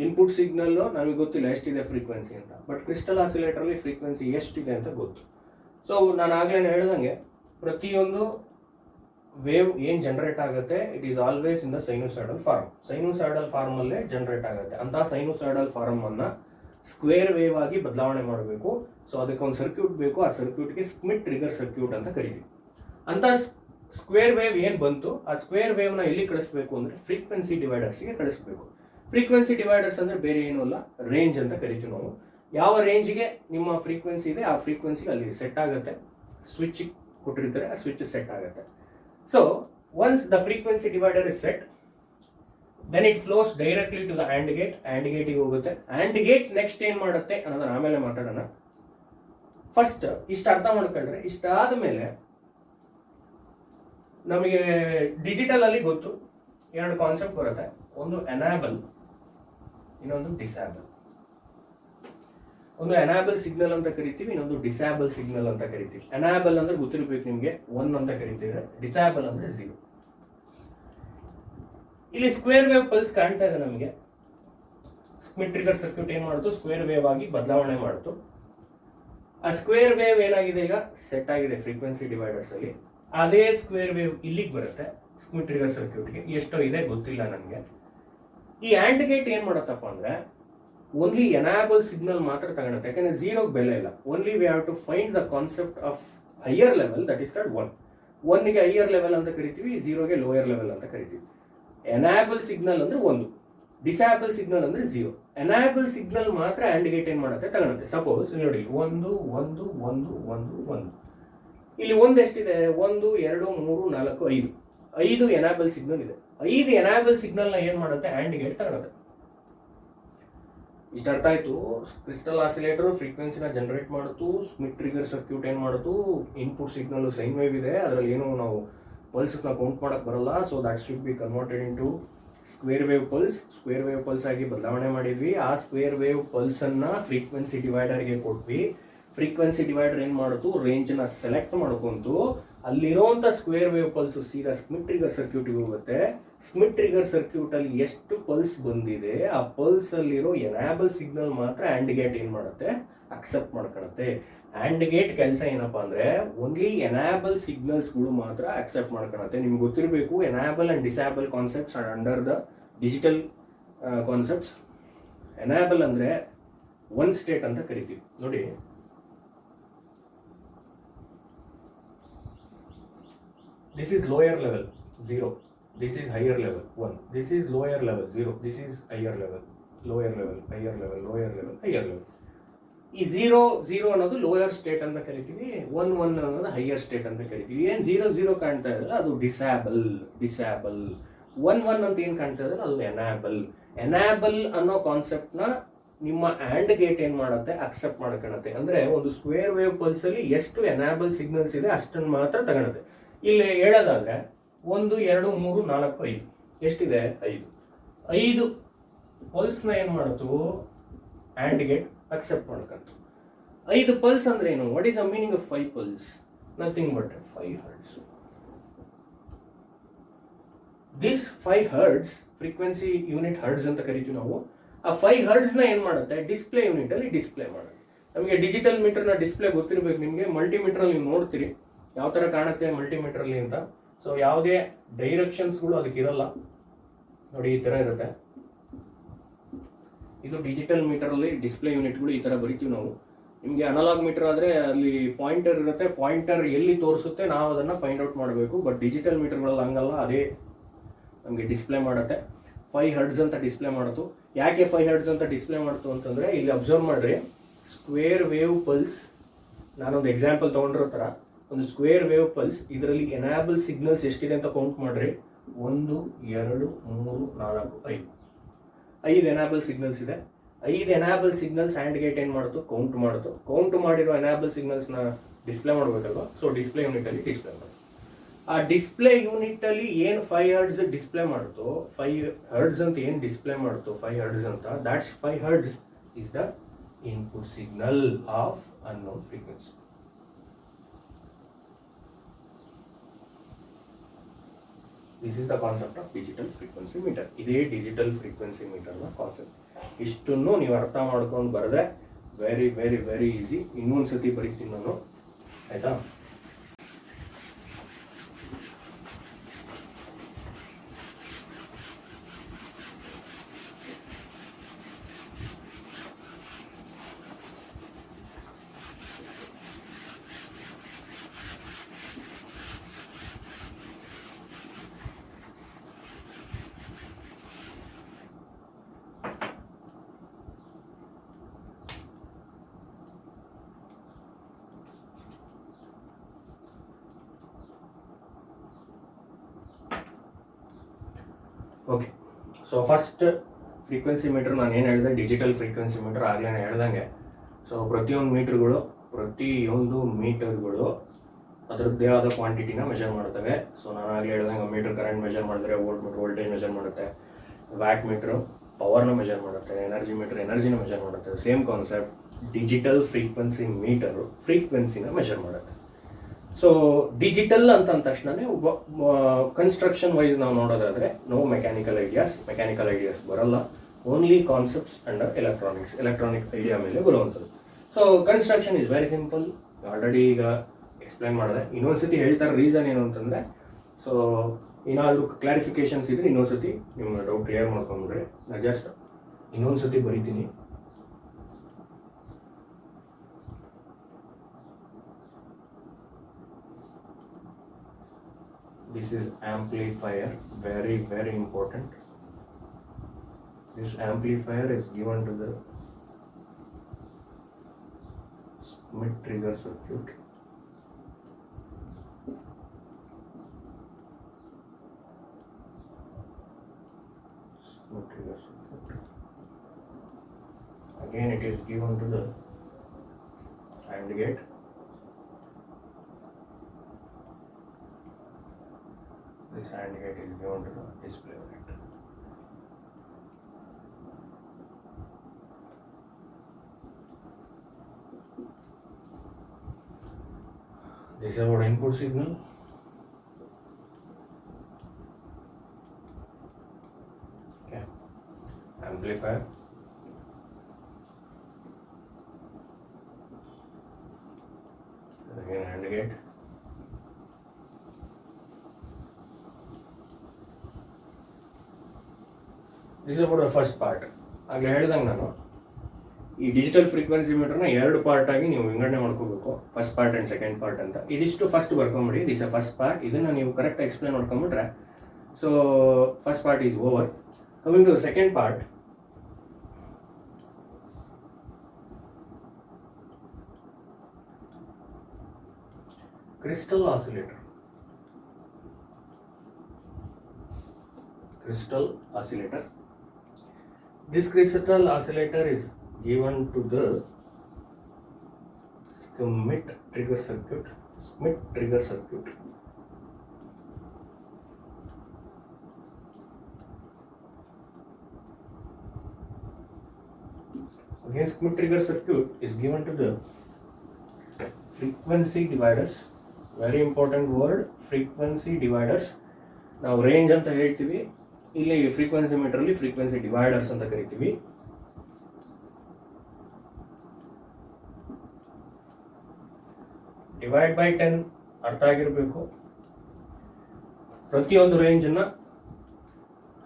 ಇನ್ಪುಟ್ ಸಿಗ್ನಲ್ ನಮಗೆ ಗೊತ್ತಿಲ್ಲ ಎಷ್ಟಿದೆ ಫ್ರೀಕ್ವೆನ್ಸಿ ಅಂತ, ಬಟ್ ಕ್ರಿಸ್ಟಲ್ ಆಸಿಲೇಟರ್ ಅಲ್ಲಿ ಫ್ರೀಕ್ವೆನ್ಸಿ ಎಷ್ಟಿದೆ ಅಂತ ಗೊತ್ತು. ಸೊ ನಾನು ಆಗ್ಲೇ ಹೇಳ್ದಂಗೆ ಪ್ರತಿಯೊಂದು ವೇವ್ ಏನು ಜನರೇಟ್ ಆಗುತ್ತೆ, it is always in the sinusoidal form. Sinusoidal form ಅಲ್ಲೇ ಜನರೇಟ್ ಆಗುತ್ತೆ. ಅಂತ ಸೈನುಸಾಯ್ಡಲ್ ಫಾರ್ಮ್ ಅನ್ನ ಸ್ಕ್ವೇರ್ ವೇವ್ ಆಗಿ ಬದಲಾವಣೆ ಮಾಡಬೇಕು. ಸೊ ಅದಕ್ಕೆ ಒಂದು ಸರ್ಕ್ಯೂಟ್ ಬೇಕು. ಆ ಸರ್ಕ್ಯೂಟ್ಗೆ ಸ್ಮಿತ್ ಟ್ರಿಗರ್ ಸರ್ಕ್ಯೂಟ್ ಅಂತ ಕರಿತೀವಿ. ಅಂತ ಸ್ಕ್ವೇರ್ ವೇವ್ ಏನು ಬಂತು, ಆ ಸ್ಕ್ವೇರ್ ವೇವ್ನ ಎಲ್ಲಿ ಕಳಿಸ್ಬೇಕು ಅಂದ್ರೆ ಫ್ರೀಕ್ವೆನ್ಸಿ ಡಿವೈಡರ್ಸ್ಗೆ ಕಳಿಸ್ಬೇಕು. ಫ್ರೀಕ್ವೆನ್ಸಿ ಡಿವೈಡರ್ಸ್ ಅಂದ್ರೆ ಬೇರೆ ಏನೂ ಅಲ್ಲ, ರೇಂಜ್ ಅಂತ ಕರಿತೀವಿ ನಾವು. ಯಾವ ರೇಂಜ್ಗೆ ನಿಮ್ಮ ಫ್ರೀಕ್ವೆನ್ಸಿ ಇದೆ, ಆ ಫ್ರೀಕ್ವೆನ್ಸಿಗೆ ಅಲ್ಲಿ ಸೆಟ್ ಆಗುತ್ತೆ. ಸ್ವಿಚ್ ಕೊಟ್ಟಿರ್ತಾರೆ, ಆ ಸ್ವಿಚ್ ಸೆಟ್ ಆಗುತ್ತೆ. So once the frequency divider is set, then it flows directly to the and gate. And ಗೇಟಿಗೆ ಹೋಗುತ್ತೆ. ಆ್ಯಂಡ್ ಗೇಟ್ ನೆಕ್ಸ್ಟ್ ಏನು ಮಾಡುತ್ತೆ ಅನ್ನೋದನ್ನ ಆಮೇಲೆ ಮಾತಾಡೋಣ. ಫಸ್ಟ್ ಇಷ್ಟು ಅರ್ಥ ಮಾಡ್ಕೊಂಡ್ರೆ, ಇಷ್ಟಾದ ಮೇಲೆ ನಮಗೆ ಡಿಜಿಟಲ್ ಅಲ್ಲಿ ಗೊತ್ತು ಎರಡು ಕಾನ್ಸೆಪ್ಟ್ ಬರುತ್ತೆ. ಒಂದು ಎನಾಬಲ್, ಇನ್ನೊಂದು ಡಿಸ್ಯಾಬಲ್. ಒಂದು ಎನಾಬಲ್ ಸಿಗ್ನಲ್ ಅಂತ ಕರಿತೀವಿ, ಇನ್ನೊಂದು ಡಿಸ್ಯಾಬಲ್ ಸಿಗ್ನಲ್ ಅಂತ ಕರಿತೀವಿ. ಎನಾಬಲ್ ಅಂದ್ರೆ ಗೊತ್ತಿರ್ಬೇಕು ನಿಮಗೆ, 1 ಅಂತ ಕರಿತೀವಿ. ಡಿಸ್ಯಾಬಲ್ ಅಂದ್ರೆ 0. ಇಲ್ಲಿ ಸ್ಕ್ವೇರ್ ವೇವ್ ಪಲ್ಸ್ ಕಾಣ್ತಾ ಇದೆ ನಮಗೆ. ಸ್ಮಿತ್ ಟ್ರಿಗರ್ ಸರ್ಕ್ಯೂಟ್ ಏನ್ ಮಾಡ್ತು, ಸ್ಕ್ವೇರ್ ವೇವ್ ಆಗಿ ಬದಲಾವಣೆ ಮಾಡ್ತು. ಆ ಸ್ಕ್ವೇರ್ ವೇವ್ ಏನಾಗಿದೆ, ಈಗ ಸೆಟ್ ಆಗಿದೆ ಫ್ರೀಕ್ವೆನ್ಸಿ ಡಿವೈಡರ್ಸ್ ಅಲ್ಲಿ. ಅದೇ ಸ್ಕ್ವೇರ್ ವೇವ್ ಇಲ್ಲಿಗೆ ಬರುತ್ತೆ ಸ್ಮಿತ್ ಟ್ರಿಗರ್ ಸರ್ಕ್ಯೂಟ್ಗೆ. ಎಷ್ಟೋ ಇದೆ ಗೊತ್ತಿಲ್ಲ ನನಗೆ. ಈ ಆ್ಯಂಡ್ ಗೇಟ್ ಏನ್ ಮಾಡತ್ತಪ್ಪ ಅಂದ್ರೆ ಓನ್ಲಿ ಎನಾಬಲ್ ಸಿಗ್ನಲ್ ಮಾತ್ರ ತಗೊಳುತ್ತೆ. ಯಾಕಂದ್ರೆ 0ಗೆ ಬೆಲೆ ಇಲ್ಲ. Only we have to find the concept of higher level, that is called 1. 1ಗೆ ಹೈಯರ್ ಲೆವೆಲ್ ಅಂತ ಕರಿತೀವಿ, 0ಗೆ ಲೋಯರ್ ಲೆವೆಲ್ ಅಂತ ಕರಿತೀವಿ. ಎನಾಬಲ್ ಸಿಗ್ನಲ್ ಅಂದ್ರೆ 1, ಡಿಸ್ಯಾಬಲ್ ಸಿಗ್ನಲ್ ಅಂದ್ರೆ 0. ಎನಾಬಲ್ ಸಿಗ್ನಲ್ ಮಾತ್ರ ಆ್ಯಂಡ್ ಗೇಟ್ ಏನ್ ಮಾಡುತ್ತೆ, ತಗೊಳುತ್ತೆ. ಸಪೋಸ್ ನೋಡಿ 1 1 1 1 1. ಇಲ್ಲಿ 1 ಎಷ್ಟಿದೆ, 1 2 3 4 5. 5 ಎನಾಬಲ್ ಸಿಗ್ನಲ್ ಇದೆ. 5 ಎನಾಬಲ್ ಸಿಗ್ನಲ್ ನ ಏನ್ ಮಾಡುತ್ತೆ, ಆ್ಯಂಡ್ ಗೇಟ್ ತಗೊಳುತ್ತೆ. ಇಷ್ಟ ಅರ್ಥ ಆಯ್ತು. ಕ್ರಿಸ್ಟಲ್ ಆಸಿಲೇಟರ್ ಫ್ರೀಕ್ವೆನ್ಸಿನ ಜನರೇಟ್ ಮಾಡುತ್ತು. ಸ್ಮಿತ್ ಟ್ರಿಗರ್ ಸರ್ಕ್ಯೂಟ್ ಏನ್ ಮಾಡುತ್ತು, ಇನ್ಪುಟ್ ಸಿಗ್ನಲ್ ಸೈನ್ ವೇವ್ ಇದೆ, ಅದರಲ್ಲಿ ಏನು ನಾವು ಪಲ್ಸ್ನ ಕೌಂಟ್ ಮಾಡಕ್ ಬರಲ್ಲ. So that should be converted in to square wave pulse. Square wave pulse ಆಗಿ ಬದಲಾವಣೆ ಮಾಡಿದ್ವಿ. ಆ ಸ್ಕ್ವೇರ್ ವೇವ್ ಪಲ್ಸ್ ಅನ್ನ ಫ್ರೀಕ್ವೆನ್ಸಿ ಡಿವೈಡರ್ಗೆ ಕೊಟ್ವಿ. ಫ್ರೀಕ್ವೆನ್ಸಿ ಡಿವೈಡರ್ ಏನು ಮಾಡುತ್ತು, ರೇಂಜ್ನ ಸೆಲೆಕ್ಟ್ ಮಾಡ್ಕೊಂತು ಅಲ್ಲಿರೋಂಥ ಸ್ಕ್ವೇರ್ ವೇವ್ ಪಲ್ಸ್ ಸೀದಾ ಸ್ಮಿತ್ ಟ್ರಿಗರ್ ಸರ್ಕ್ಯೂಟಿಗೆ ಹೋಗುತ್ತೆ. ಸ್ಮಿತ್ ಟ್ರಿಗರ್ ಸರ್ಕ್ಯೂಟಲ್ಲಿ ಎಷ್ಟು ಪಲ್ಸ್ ಬಂದಿದೆ ಆ ಪಲ್ಸ್ ಅಲ್ಲಿರೋ ಎನಾಬಲ್ ಸಿಗ್ನಲ್ ಮಾತ್ರ ಆ್ಯಂಡ್ ಗೇಟ್ ಏನು ಮಾಡುತ್ತೆ, ಅಕ್ಸೆಪ್ಟ್ ಮಾಡ್ಕೊಳುತ್ತೆ. ಆ್ಯಂಡ್ ಗೇಟ್ ಕೆಲಸ ಏನಪ್ಪಾ ಅಂದರೆ ಓನ್ಲಿ ಎನಾಬಲ್ ಸಿಗ್ನಲ್ಸ್ಗಳು ಮಾತ್ರ ಅಕ್ಸೆಪ್ಟ್ ಮಾಡ್ಕೊಳುತ್ತೆ. ನಿಮ್ಗೆ ಗೊತ್ತಿರಬೇಕು enable and disable concepts under the digital concepts. Enable ಅಂದರೆ ಒನ್ ಸ್ಟೇಟ್ ಅಂತ ಕರಿತೀವಿ ನೋಡಿ. This is lower level 0, this is higher level 1, this is lower level 0, this is higher level, lower level, higher level, lower level, higher level. ಈ 0 ಅನ್ನೋದು lower state ಅಂತ ಕರಿತೀವಿ, 1 ಅನ್ನೋದು higher state ಅಂತ ಕರಿತೀವಿ. ಏನು 0 ಕಾಣ್ತಾ ಇದ್ರೆ ಅದು ಡಿಸೇಬಲ್. 1 ಅಂತ ಏನು ಕಾಣ್ತಾ ಇದ್ರೆ ಅದು ಎನಾಬಲ್ ಅನ್ನೋ ಕಾನ್ಸೆಪ್ಟ್ನ ನಿಮ್ಮ ಆ್ಯಂಡ್ ಗೇಟ್ ಏನು ಮಾಡುತ್ತೆ, ಅಕ್ಸೆಪ್ಟ್ ಮಾಡ್ಕೊಳುತ್ತೆ. ಅಂದರೆ ಒಂದು ಸ್ಕ್ವೇರ್ ವೇವ್ ಪಲ್ಸಲ್ಲಿ ಎಷ್ಟು ಎನಾಬಲ್ ಸಿಗ್ನಲ್ಸ್ ಇದೆ ಅಷ್ಟನ್ನು ಮಾತ್ರ ತಗೊಳುತ್ತೆ. ಇಲ್ಲಿ ಹೇಳೋದಾದ್ರೆ 1 2 3 4 5 ಎಷ್ಟಿದೆ, 5 ಪಲ್ಸ್ನ ಏನು ಮಾಡ್ತು, ಆ್ಯಂಡ್ ಗೇಟ್ ಅಕ್ಸೆಪ್ಟ್ ಮಾಡ್ಕೊಂತು. 5 ಪಲ್ಸ್ ಅಂದ್ರೆ ಏನು, what is the meaning of 5 pulse? Nothing but 5 hertz. This 5 hertz frequency unit hertz ಅಂತ ಕರಿತೀವಿ ನಾವು. ಆ 5 ಹರ್ಟ್ಸ್ನ ಏನು ಮಾಡುತ್ತೆ, ಡಿಸ್ಪ್ಲೇ ಯೂನಿಟ್ ಅಲ್ಲಿ ಡಿಸ್ಪ್ಲೇ ಮಾಡುತ್ತೆ. ನಮಗೆ ಡಿಜಿಟಲ್ ಮೀಟರ್ನ ಡಿಸ್ಪ್ಲೇ ಗೊತ್ತಿರಬೇಕು ನಿಮಗೆ. ಮಲ್ಟಿಮೀಟರ್ ನೀವು ನೋಡ್ತೀರಿ ಯಾವ ಥರ ಕಾಣುತ್ತೆ ಮಲ್ಟಿಮೀಟರ್ಲಿ ಅಂತ. ಸೊ ಯಾವುದೇ ಡೈರೆಕ್ಷನ್ಸ್ಗಳು ಅದಕ್ಕೆ ಇರಲ್ಲ ನೋಡಿ, ಈ ಥರ ಇರುತ್ತೆ. ಇದು ಡಿಜಿಟಲ್ ಮೀಟರಲ್ಲಿ ಡಿಸ್ಪ್ಲೇ ಯೂನಿಟ್ಗಳು ಈ ಥರ ಬರಿತೀವಿ ನಾವು. ನಿಮಗೆ ಅನಲಾಗ್ ಮೀಟರ್ ಆದರೆ ಅಲ್ಲಿ ಪಾಯಿಂಟರ್ ಇರುತ್ತೆ, ಪಾಯಿಂಟರ್ ಎಲ್ಲಿ ತೋರಿಸುತ್ತೆ ನಾವು ಅದನ್ನು ಫೈಂಡ್ ಔಟ್ ಮಾಡಬೇಕು. ಬಟ್ ಡಿಜಿಟಲ್ ಮೀಟರ್ಗಳಲ್ಲಿ ಹಂಗಲ್ಲ, ಅದೇ ನಮಗೆ ಡಿಸ್ಪ್ಲೇ ಮಾಡುತ್ತೆ. 5 ಹರ್ಟ್ಸ್ ಅಂತ ಡಿಸ್ಪ್ಲೇ ಮಾಡ್ತು. ಯಾಕೆ 5 ಹರ್ಟ್ಸ್ ಅಂತ ಡಿಸ್ಪ್ಲೇ ಮಾಡ್ತು ಅಂತಂದರೆ, ಇಲ್ಲಿ ಅಬ್ಸರ್ವ್ ಮಾಡಿರಿ, ಸ್ಕ್ವೇರ್ ವೇವ್ ಪಲ್ಸ್, ನಾನೊಂದು ಎಕ್ಸಾಂಪಲ್ ತೊಗೊಂಡಿರೋ ಥರ ಒಂದು ಸ್ಕ್ವೇರ್ ವೇವ್ ಪಲ್ಸ್, ಇದರಲ್ಲಿ ಎನಾಬಲ್ ಸಿಗ್ನಲ್ಸ್ ಎಷ್ಟಿದೆ ಅಂತ ಕೌಂಟ್ ಮಾಡ್ರಿ. 1 2 3 4 5 ಎನಾಬಲ್ ಸಿಗ್ನಲ್ಸ್ ಇದೆ. 5 ಎನಾಬಲ್ ಸಿಗ್ನಲ್ಸ್ ಹ್ಯಾಂಡ್ ಗೇಟ್ ಏನು ಮಾಡ್ತು, ಕೌಂಟ್ ಮಾಡಿರೋ ಎನಾಬಲ್ ಸಿಗ್ನಲ್ಸ್ನ ಡಿಸ್ಪ್ಲೇ ಮಾಡಬೇಕಲ್ವ. ಸೊ ಡಿಸ್ಪ್ಲೇ ಯೂನಿಟಲ್ಲಿ ಡಿಸ್ಪ್ಲೇ ಮಾಡಿ. ಆ ಡಿಸ್ಪ್ಲೇ ಯೂನಿಟಲ್ಲಿ ಏನು 5 ಹರ್ಟ್ಸ್ ಡಿಸ್ಪ್ಲೇ ಮಾಡುತ್ತೋ, 5 ಹರ್ಟ್ಸ್ ಅಂತ ಏನು ಡಿಸ್ಪ್ಲೇ ಮಾಡುತ್ತೋ 5 ಹರ್ಟ್ಸ್ ಅಂತ, that's 5 hertz is the input signal of unknown frequency. This is the concept of digital frequency meter. ಇದೇ ಡಿಜಿಟಲ್ ಫ್ರೀಕ್ವೆನ್ಸಿ ಮೀಟರ್ನ ಕಾನ್ಸೆಪ್ಟ್. ಇಷ್ಟನ್ನು ನೀವು ಅರ್ಥ ಮಾಡ್ಕೊಂಡು ಬರೆದ್ರೆ ವೆರಿ ವೆರಿ ವೆರಿ ಈಸಿ. ಇನ್ನೊಂದು ಸತಿ ಬರೀತೀನಿ ನಾನು, ಆಯಿತಾ? Okay, so first frequency meter ನಾನು ಏನು ಹೇಳಿದೆ, ಡಿಜಿಟಲ್ ಫ್ರೀಕ್ವೆನ್ಸಿ ಮೀಟರ್ ಆಗಲೇ ಹೇಳ್ದಂಗೆ. ಸೊ ಪ್ರತಿಯೊಂದು ಮೀಟರ್ಗಳು ಅದರದ್ದೇ ಆದ ಕ್ವಾಂಟಿಟಿನ ಮೆಜರ್ ಮಾಡ್ತವೆ. ಸೊ ನಾನು ಆಗಲೇ ಹೇಳ್ದಂಗೆ ಮೀಟರ್ ಕರೆಂಟ್ ಮೆಜರ್ ಮಾಡಿದ್ರೆ, ವೋಲ್ಟೇಜ್ ಮೆಜರ್ ಮಾಡುತ್ತೆ, ವ್ಯಾಟ್ ಮೀಟ್ರು ಪವರ್ನ ಮೆಜರ್ ಮಾಡುತ್ತೆ, ಎನರ್ಜಿ ಮೀಟರ್ ಎನರ್ಜಿನ ಮೆಜರ್ ಮಾಡುತ್ತೆ. Same concept, digital frequency meter ಫ್ರೀಕ್ವೆನ್ಸಿನ ಮೆಜರ್ ಮಾಡುತ್ತೆ. ಸೊ ಡಿಜಿಟಲ್ ಅಂತ ಅಂದ ತಕ್ಷಣನೇ ಕನ್ಸ್ಟ್ರಕ್ಷನ್ ವೈಸ್ ನಾವು ನೋಡೋದಾದರೆ ನೋ ಮೆಕ್ಯಾನಿಕಲ್ ಐಡಿಯಾಸ್ ಬರಲ್ಲ. Only concepts under electronic idea ಮೇಲೆ ಬರುವಂಥದ್ದು. So construction is very simple, already ಈಗ ಎಕ್ಸ್ಪ್ಲೈನ್ ಮಾಡಿದೆ. ಇನ್ನೊಂದ್ಸತಿ ಹೇಳ್ತಾರೆ ರೀಸನ್ ಏನು ಅಂತಂದರೆ, ಸೊ ಏನಾದರೂ ಕ್ಲಾರಿಫಿಕೇಶನ್ಸ್ ಇದ್ರೆ ಇನ್ನೊಂದ್ಸತಿ ನಿಮ್ಮ ಡೌಟ್ ಕ್ಲಿಯರ್ ಮಾಡ್ಕೊಂಡ್ಬಿಡ್ರಿ. ನಾನು ಜಸ್ಟ್ ಇನ್ನೊಂದ್ಸತಿ ಬರಿತೀನಿ. This is amplifier, very very important. This amplifier is given to the Schmitt trigger circuit. Schmitt trigger circuit. Again it is given to the AND gate. This AND gate is given to the display unit. This is about input signal. Okay. Amplifier. Again AND gate. This is about the first part. ಆಗಲೇ ಹೇಳ್ದಂಗೆ ನಾನು ಈ digital frequency ಮೀಟರ್ನ 2 part ಆಗಿ ನೀವು ವಿಂಗಡಣೆ ಮಾಡ್ಕೋಬೇಕು, first part and second part ಅಂತ. ಇದಿಷ್ಟು ಫಸ್ಟ್ ಬರ್ಕೊಂಬಿಡಿ, ದಿಸ್ ಎ ಫಸ್ಟ್ ಪಾರ್ಟ್. ಇದನ್ನು ನೀವು ಕರೆಕ್ಟ್ ಎಕ್ಸ್ಪ್ಲೇನ್ ಮಾಡ್ಕೊಂಬಿಟ್ರೆ so first part is over. Coming to the second part, crystal oscillator. Crystal oscillator. This crystal oscillator is given to the Schmitt trigger circuit. Schmitt trigger circuit. Again, Schmitt trigger circuit is given to the frequency dividers. Very important word, frequency dividers. ನಾವು range ಅಂತ ಹೇಳ್ತೀವಿ, ಇಲ್ಲಿ frequency ಮೀಟರಲ್ಲಿ frequency dividers ಅಂತ ಕರಿತೀವಿ. Divide by 10 ಅರ್ಥ ಆಗಿರಬೇಕು. ಪ್ರತಿಯೊಂದು ರೇಂಜನ್ನು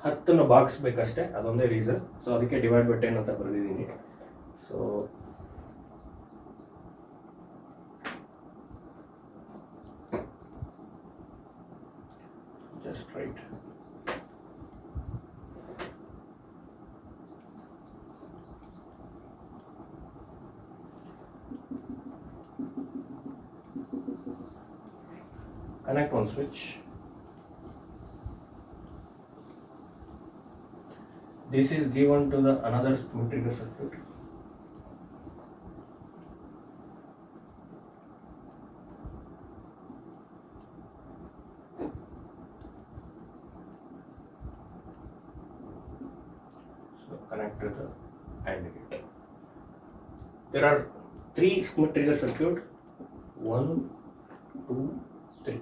10 ಭಾಗಿಸ್ಬೇಕಷ್ಟೇ, ಅದೊಂದೇ ರೀಸನ್. ಸೊ ಅದಕ್ಕೆ ಡಿವೈಡ್ ಬೈ 10 ಅಂತ ಬರೆದಿದ್ದೀನಿ. So just right. Connect one switch. This is given to the another Schmitt trigger circuit. Connect to the AND gate. There are 3 Schmitt trigger circuit. 1, 2, 3.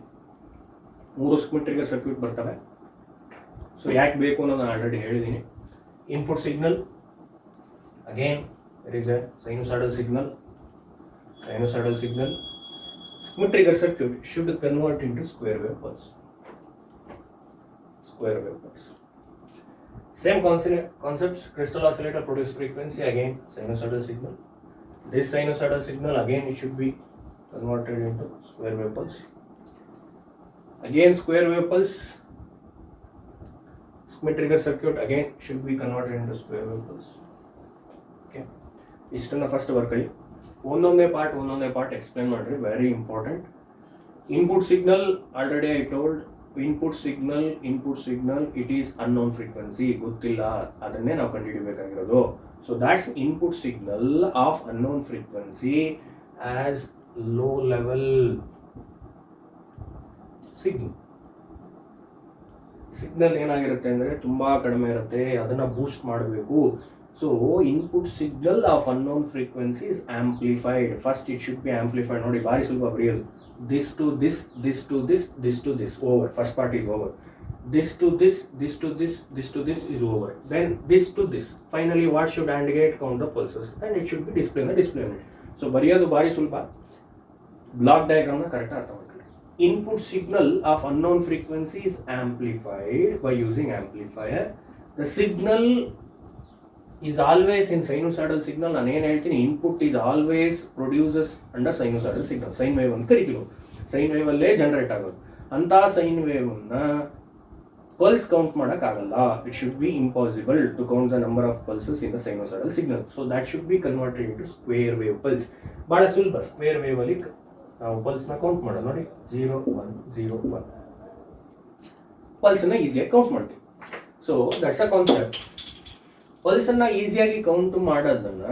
3 Schmitt trigger circuit ಬರ್ತವೆ. So ಯಾಕೆ ಬೇಕು ಅನ್ನೋದು ನಾನು already ಹೇಳಿದ್ದೀನಿ. Input signal, again there is a sinusoidal signal. Schmitt trigger circuit should convert into square wave pulse. Same concepts, crystal oscillator produce frequency, again sinusoidal signal. This sinusoidal signal again it should be converted into square wave pulse. Again square wave pulse, Schmitt trigger circuit again should be converted into square wave pulse. Okay, ಇಷ್ಟನ್ನ first ಬರ್ಕೊಳ್ಳಿ. ಒಂದೊಂದೇ part explain ಮಾಡ್ರಿ, very important. Input signal already I told, input signal it is unknown frequency, ಗೊತ್ತಿಲ್ಲ, ಅದನ್ನೇ ನಾವು ಕಂಡುಹಿಡಿಯಬೇಕಾಗಿರೋದು. So that's input signal of unknown frequency as low level signal ಏನಾಗಿರುತ್ತೆ ಅಂದರೆ ತುಂಬ ಕಡಿಮೆ ಇರುತ್ತೆ, ಅದನ್ನು ಬೂಸ್ಟ್ ಮಾಡಬೇಕು. So input signal of unknown frequency is amplified. First it should be amplified. ನೋಡಿ, ಭಾರಿ ಸುಲಭ ಬರೆಯೋದು. this to this, this to this, this to this, over. First part is over. This to this, this to this, this to this is over. Then this to this. Finally, what should AND gate count the pulses? And it should be display in the display unit. So, ಬರೆಯೋದು ಭಾರಿ ಸುಲಭ. Block ಡಯಾಗ್ರಾಮ್ನ correct ಅರ್ಥ ಮಾಡ್ಕೊಳ್ಳಿ. Input signal of unknown frequency is amplified by using amplifier. The signal is always in sinusoidal signal. ನಾನು ಏನು ಹೇಳ್ತೀನಿ, input is always produces under sinusoidal signal. Sine wave ಅಂತ ಕರಿತೀವಿ. ಸೈನ್ ವೇವಲ್ಲೇ ಜನರೇಟ್ ಆಗೋದು. ಅಂಥ ಸೈನ್ ವೇವನ್ನು ಪಲ್ಸ್ ಕೌಂಟ್ ಮಾಡೋಕ್ಕಾಗಲ್ಲ. It should be impossible to count the number of pulses in the sinusoidal signal. So that should be converted into square wave pulse. ಭಾಳ ಸುಲಭ. Square ವೇವಲ್ಲಿ ನಾವು ಪಲ್ಸ್ನ ಕೌಂಟ್ ಮಾಡೋಣ. ನೋಡಿ, 0 1 0 1 ಪಲ್ಸನ್ನು ಈಸಿಯಾಗಿ ಕೌಂಟ್ ಮಾಡ್ತೀವಿ. So that's a concept. ಪಲ್ಸನ್ನು ಈಸಿಯಾಗಿ ಕೌಂಟ್ ಮಾಡೋದನ್ನು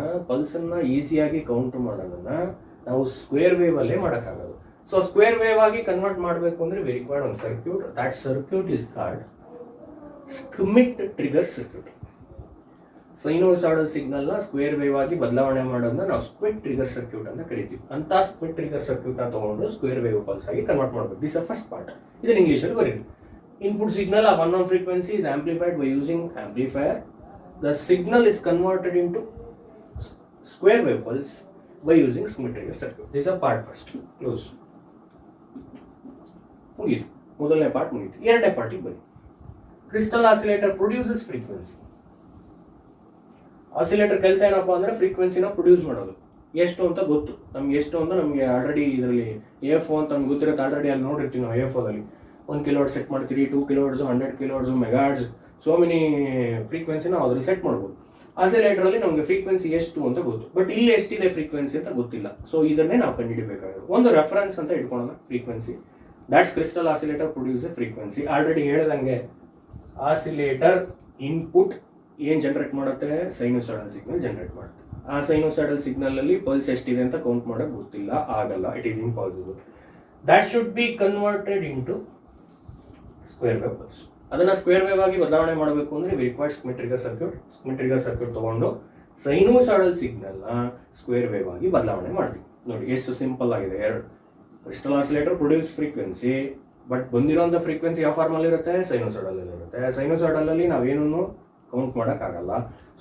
ನಾವು ಸ್ಕ್ವೇರ್ ವೇವಲ್ಲೇ ಮಾಡೋಕ್ಕಾಗೋದು. ಸೊ ಸ್ಕ್ವೇರ್ ವೇವ್ ಆಗಿ ಕನ್ವರ್ಟ್ ಮಾಡಬೇಕು ಅಂದರೆ ವಿ ರಿಕ್ವೈರ್ಡ್ ಒಂದು circuit. That circuit is called Schmitt trigger circuit. Sinusoidal ಸಿಗ್ನಲ್ನ ಸ್ಕ್ವೇರ್ ವೇವ್ ಆಗಿ ಬದಲಾವಣೆ ಮಾಡೋದನ್ನ ನಾವು ಸ್ಕ್ವಿಡ್ ಟ್ರಿಗರ್ ಸರ್ಕ್ಯೂಟ್ ಅಂತ ಕರಿತೀವಿ. ಅಂತ ಸ್ಕ್ವಿಡ್ ಟ್ರಿಗರ್ ಸರ್ಕ್ಯೂಟ್ನ ತಗೊಂಡು ಸ್ಕ್ವೇರ್ ವೇವ್ ಪಲ್ಸ್ ಆಗಿ ಕನ್ವರ್ಟ್ ಮಾಡಬೇಕು. This a first part. ಇದನ್ನ ಇಂಗ್ಲೀಷಲ್ಲಿ ಬರೀರಿ. Input signal of unknown frequency is amplified by using amplifier. The signal is converted into square wave pulse by using Schmitt trigger circuit. This is a part first. Close. ಮುಗೀತು. ಮೊದಲನೇ part ಮುಗೀತು. ಎರಡನೇ ಪಾರ್ಟಿಗೆ ಬನ್ನಿ. Crystal oscillator produces frequency. Oscillator ಕೆಲಸ ಏನಪ್ಪ ಅಂದರೆ ಫ್ರೀಕ್ವೆನ್ಸಿನ produce ಮಾಡೋದು. ಎಷ್ಟು ಅಂತ ಗೊತ್ತು ನಮ್ಗೆ, ಎಷ್ಟು ಅಂತ ನಮಗೆ ಆಲ್ರೆಡಿ ಇದರಲ್ಲಿ AF ಅಂತ ನಮ್ಗೆ ಗೊತ್ತಿರುತ್ತೆ. ಆಲ್ರೆಡಿ ಅಲ್ಲಿ ನೋಡಿರ್ತೀವಿ ನಾವು AF ಅಲ್ಲಿ 1 ಕಿಲೋಹರ್ಟ್ಜ್ ಸೆಟ್ ಮಾಡ್ತೀರಿ, 2 kilohertz, 100 kilohertz, megahertz, so many frequency ನಾವು ಅದ್ರಲ್ಲಿ ಸೆಟ್ ಮಾಡ್ಬೋದು. ಆಸಿಲೇಟರಲ್ಲಿ ನಮಗೆ ಫ್ರೀಕ್ವೆನ್ಸಿ ಎಷ್ಟು ಅಂತ ಗೊತ್ತು, ಬಟ್ ಇಲ್ಲಿ ಎಷ್ಟಿದೆ ಫ್ರೀಕ್ವೆನ್ಸಿ ಅಂತ ಗೊತ್ತಿಲ್ಲ. ಸೊ ಇದನ್ನೇ ನಾವು ಕಂಡುಹಿಡಿಬೇಕಾಗಿರೋದು. ಒಂದು ರೆಫರೆನ್ಸ್ ಅಂತ ಇಟ್ಕೊಳ್ಳೋಣ, frequency. That's crystal oscillator produce frequency. Already ಹೇಳ್ದಂಗೆ ಆಸಿಲೇಟರ್ ಇನ್ಪುಟ್ ಏನು ಜನರೇಟ್ ಮಾಡುತ್ತೆ, ಸೈನೋಸಾಯ್ಡಲ್ ಸಿಗ್ನಲ್ ಜನರೇಟ್ ಮಾಡುತ್ತೆ. ಆ ಸೈನೋಸಾಯ್ಡಲ್ ಸಿಗ್ನಲ್ ಅಲ್ಲಿ ಪಲ್ಸ್ ಎಷ್ಟಿದೆ ಅಂತ ಕೌಂಟ್ ಮಾಡೋಕೆ ಗೊತ್ತಿಲ್ಲ, ಆಗಲ್ಲ, it is impossible. That should be converted into square wave pulse. ಅದನ್ನ ಸ್ಕ್ವೇರ್ ವೇವ್ ಆಗಿ ಬದಲಾವಣೆ ಮಾಡಬೇಕು ಅಂದ್ರೆ we require Schmitt trigger circuit. Schmitt trigger circuit ತಗೊಂಡು ಸೈನೋಸಾಯ್ಡಲ್ ಸಿಗ್ನಲ್ ನ ಸ್ಕ್ವೇರ್ ವೇವ್ ಆಗಿ ಬದಲಾವಣೆ ಮಾಡ್ತೀವಿ. ನೋಡಿ ಎಷ್ಟು ಸಿಂಪಲ್ ಆಗಿದೆ. Crystal oscillator produce frequency, but ಬಂದಿರೋಂಥ ಫ್ರೀಕ್ವೆನ್ಸಿ ಯಾವ ಫಾರ್ಮಲ್ಲಿ ಇರುತ್ತೆ, ಸೈನೋಸಾಯ್ಡಲ್ ಅಲ್ಲಿ ಇರುತ್ತೆ. ಸೈನೋಸಾಯ್ಡಲ್ ಅಲ್ಲಿ ನಾವೇನೂ ಕೌಂಟ್ ಮಾಡೋಕ್ಕಾಗಲ್ಲ.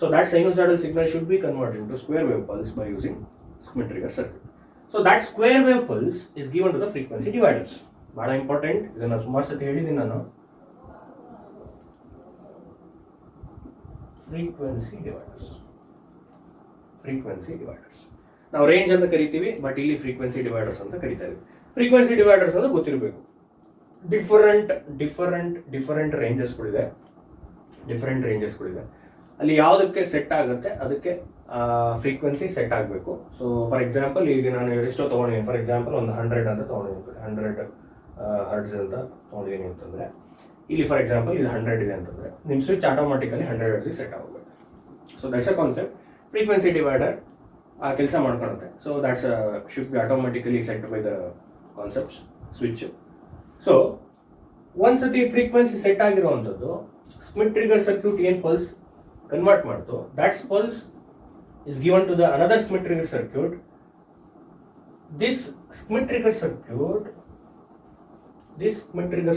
So that sinusoidal signal should be converted into square wave pulse by using Schmitt trigger circuit. So that square wave pulse is given to the frequency dividers. ಬಹಳ important, ಇದನ್ನು ಸುಮಾರು ಸತಿ ಹೇಳಿದ್ದೀನಿ ನಾನು. ಫ್ರೀಕ್ವೆನ್ಸಿ ಡಿವೈಡರ್ಸ್ ನಾವು range ಅಂತ ಕರಿತೀವಿ, but ಇಲ್ಲಿ ಫ್ರೀಕ್ವೆನ್ಸಿ ಡಿವೈಡರ್ಸ್ ಅಂತ ಕರಿತಾ ಇದ್ದೀವಿ. ಫ್ರೀಕ್ವೆನ್ಸಿ ಡಿವೈಡರ್ಸ್ ಅಂದ್ರೆ ಗೊತ್ತಿರಬೇಕು. ಡಿಫರೆಂಟ್ ರೇಂಜಸ್ಗಳಿದೆ. ಅಲ್ಲಿ ಯಾವುದಕ್ಕೆ ಸೆಟ್ ಆಗುತ್ತೆ ಅದಕ್ಕೆ ಫ್ರೀಕ್ವೆನ್ಸಿ ಸೆಟ್ ಆಗಬೇಕು. ಸೊ ಫಾರ್ ಎಕ್ಸಾಂಪಲ್ ಈಗ ನಾನು ಎಷ್ಟೋ ತೊಗೊಂಡಿದ್ದೀನಿ, ಫಾರ್ ಎಕ್ಸಾಂಪಲ್ ಒಂದು 100 ಅಂತ ತೊಗೊಂಡಿದ್ದೀನಿ, 100 ಹರ್ಟ್ಸ್ ಅಂತ ತೊಗೊಂಡಿದ್ದೀನಿ ಅಂತಂದರೆ, ಇಲ್ಲಿ ಫಾರ್ ಎಕ್ಸಾಂಪಲ್ ಇದು 100 ಇದೆ ಅಂತಂದರೆ ನಿಮ್ಮ ಸ್ವಿಚ್ ಆಟೋಮೆಟಿಕಲಿ 100 ಹರ್ಟ್ಸ್ ಸೆಟ್ ಆಗೋಗುತ್ತೆ. So that's a concept. Frequency divider ಆ ಕೆಲಸ ಮಾಡ್ಕೊಳುತ್ತೆ. So that's should be automatically set by the concepts switch. So ಒಂದ್ಸತಿ ಫ್ರೀಕ್ವೆನ್ಸಿ ಸೆಟ್ ಆಗಿರುವಂಥದ್ದು ಸ್ಕ್ಮಿಟ್ ಟ್ರಿಗರ್ ಸರ್ಕ್ಯೂಟ್ ಏನು ಪಲ್ಸ್ ಕನ್ವರ್ಟ್ ಮಾಡ್ತು, that's pulse is given to the another Schmitt trigger circuit. This Schmitt trigger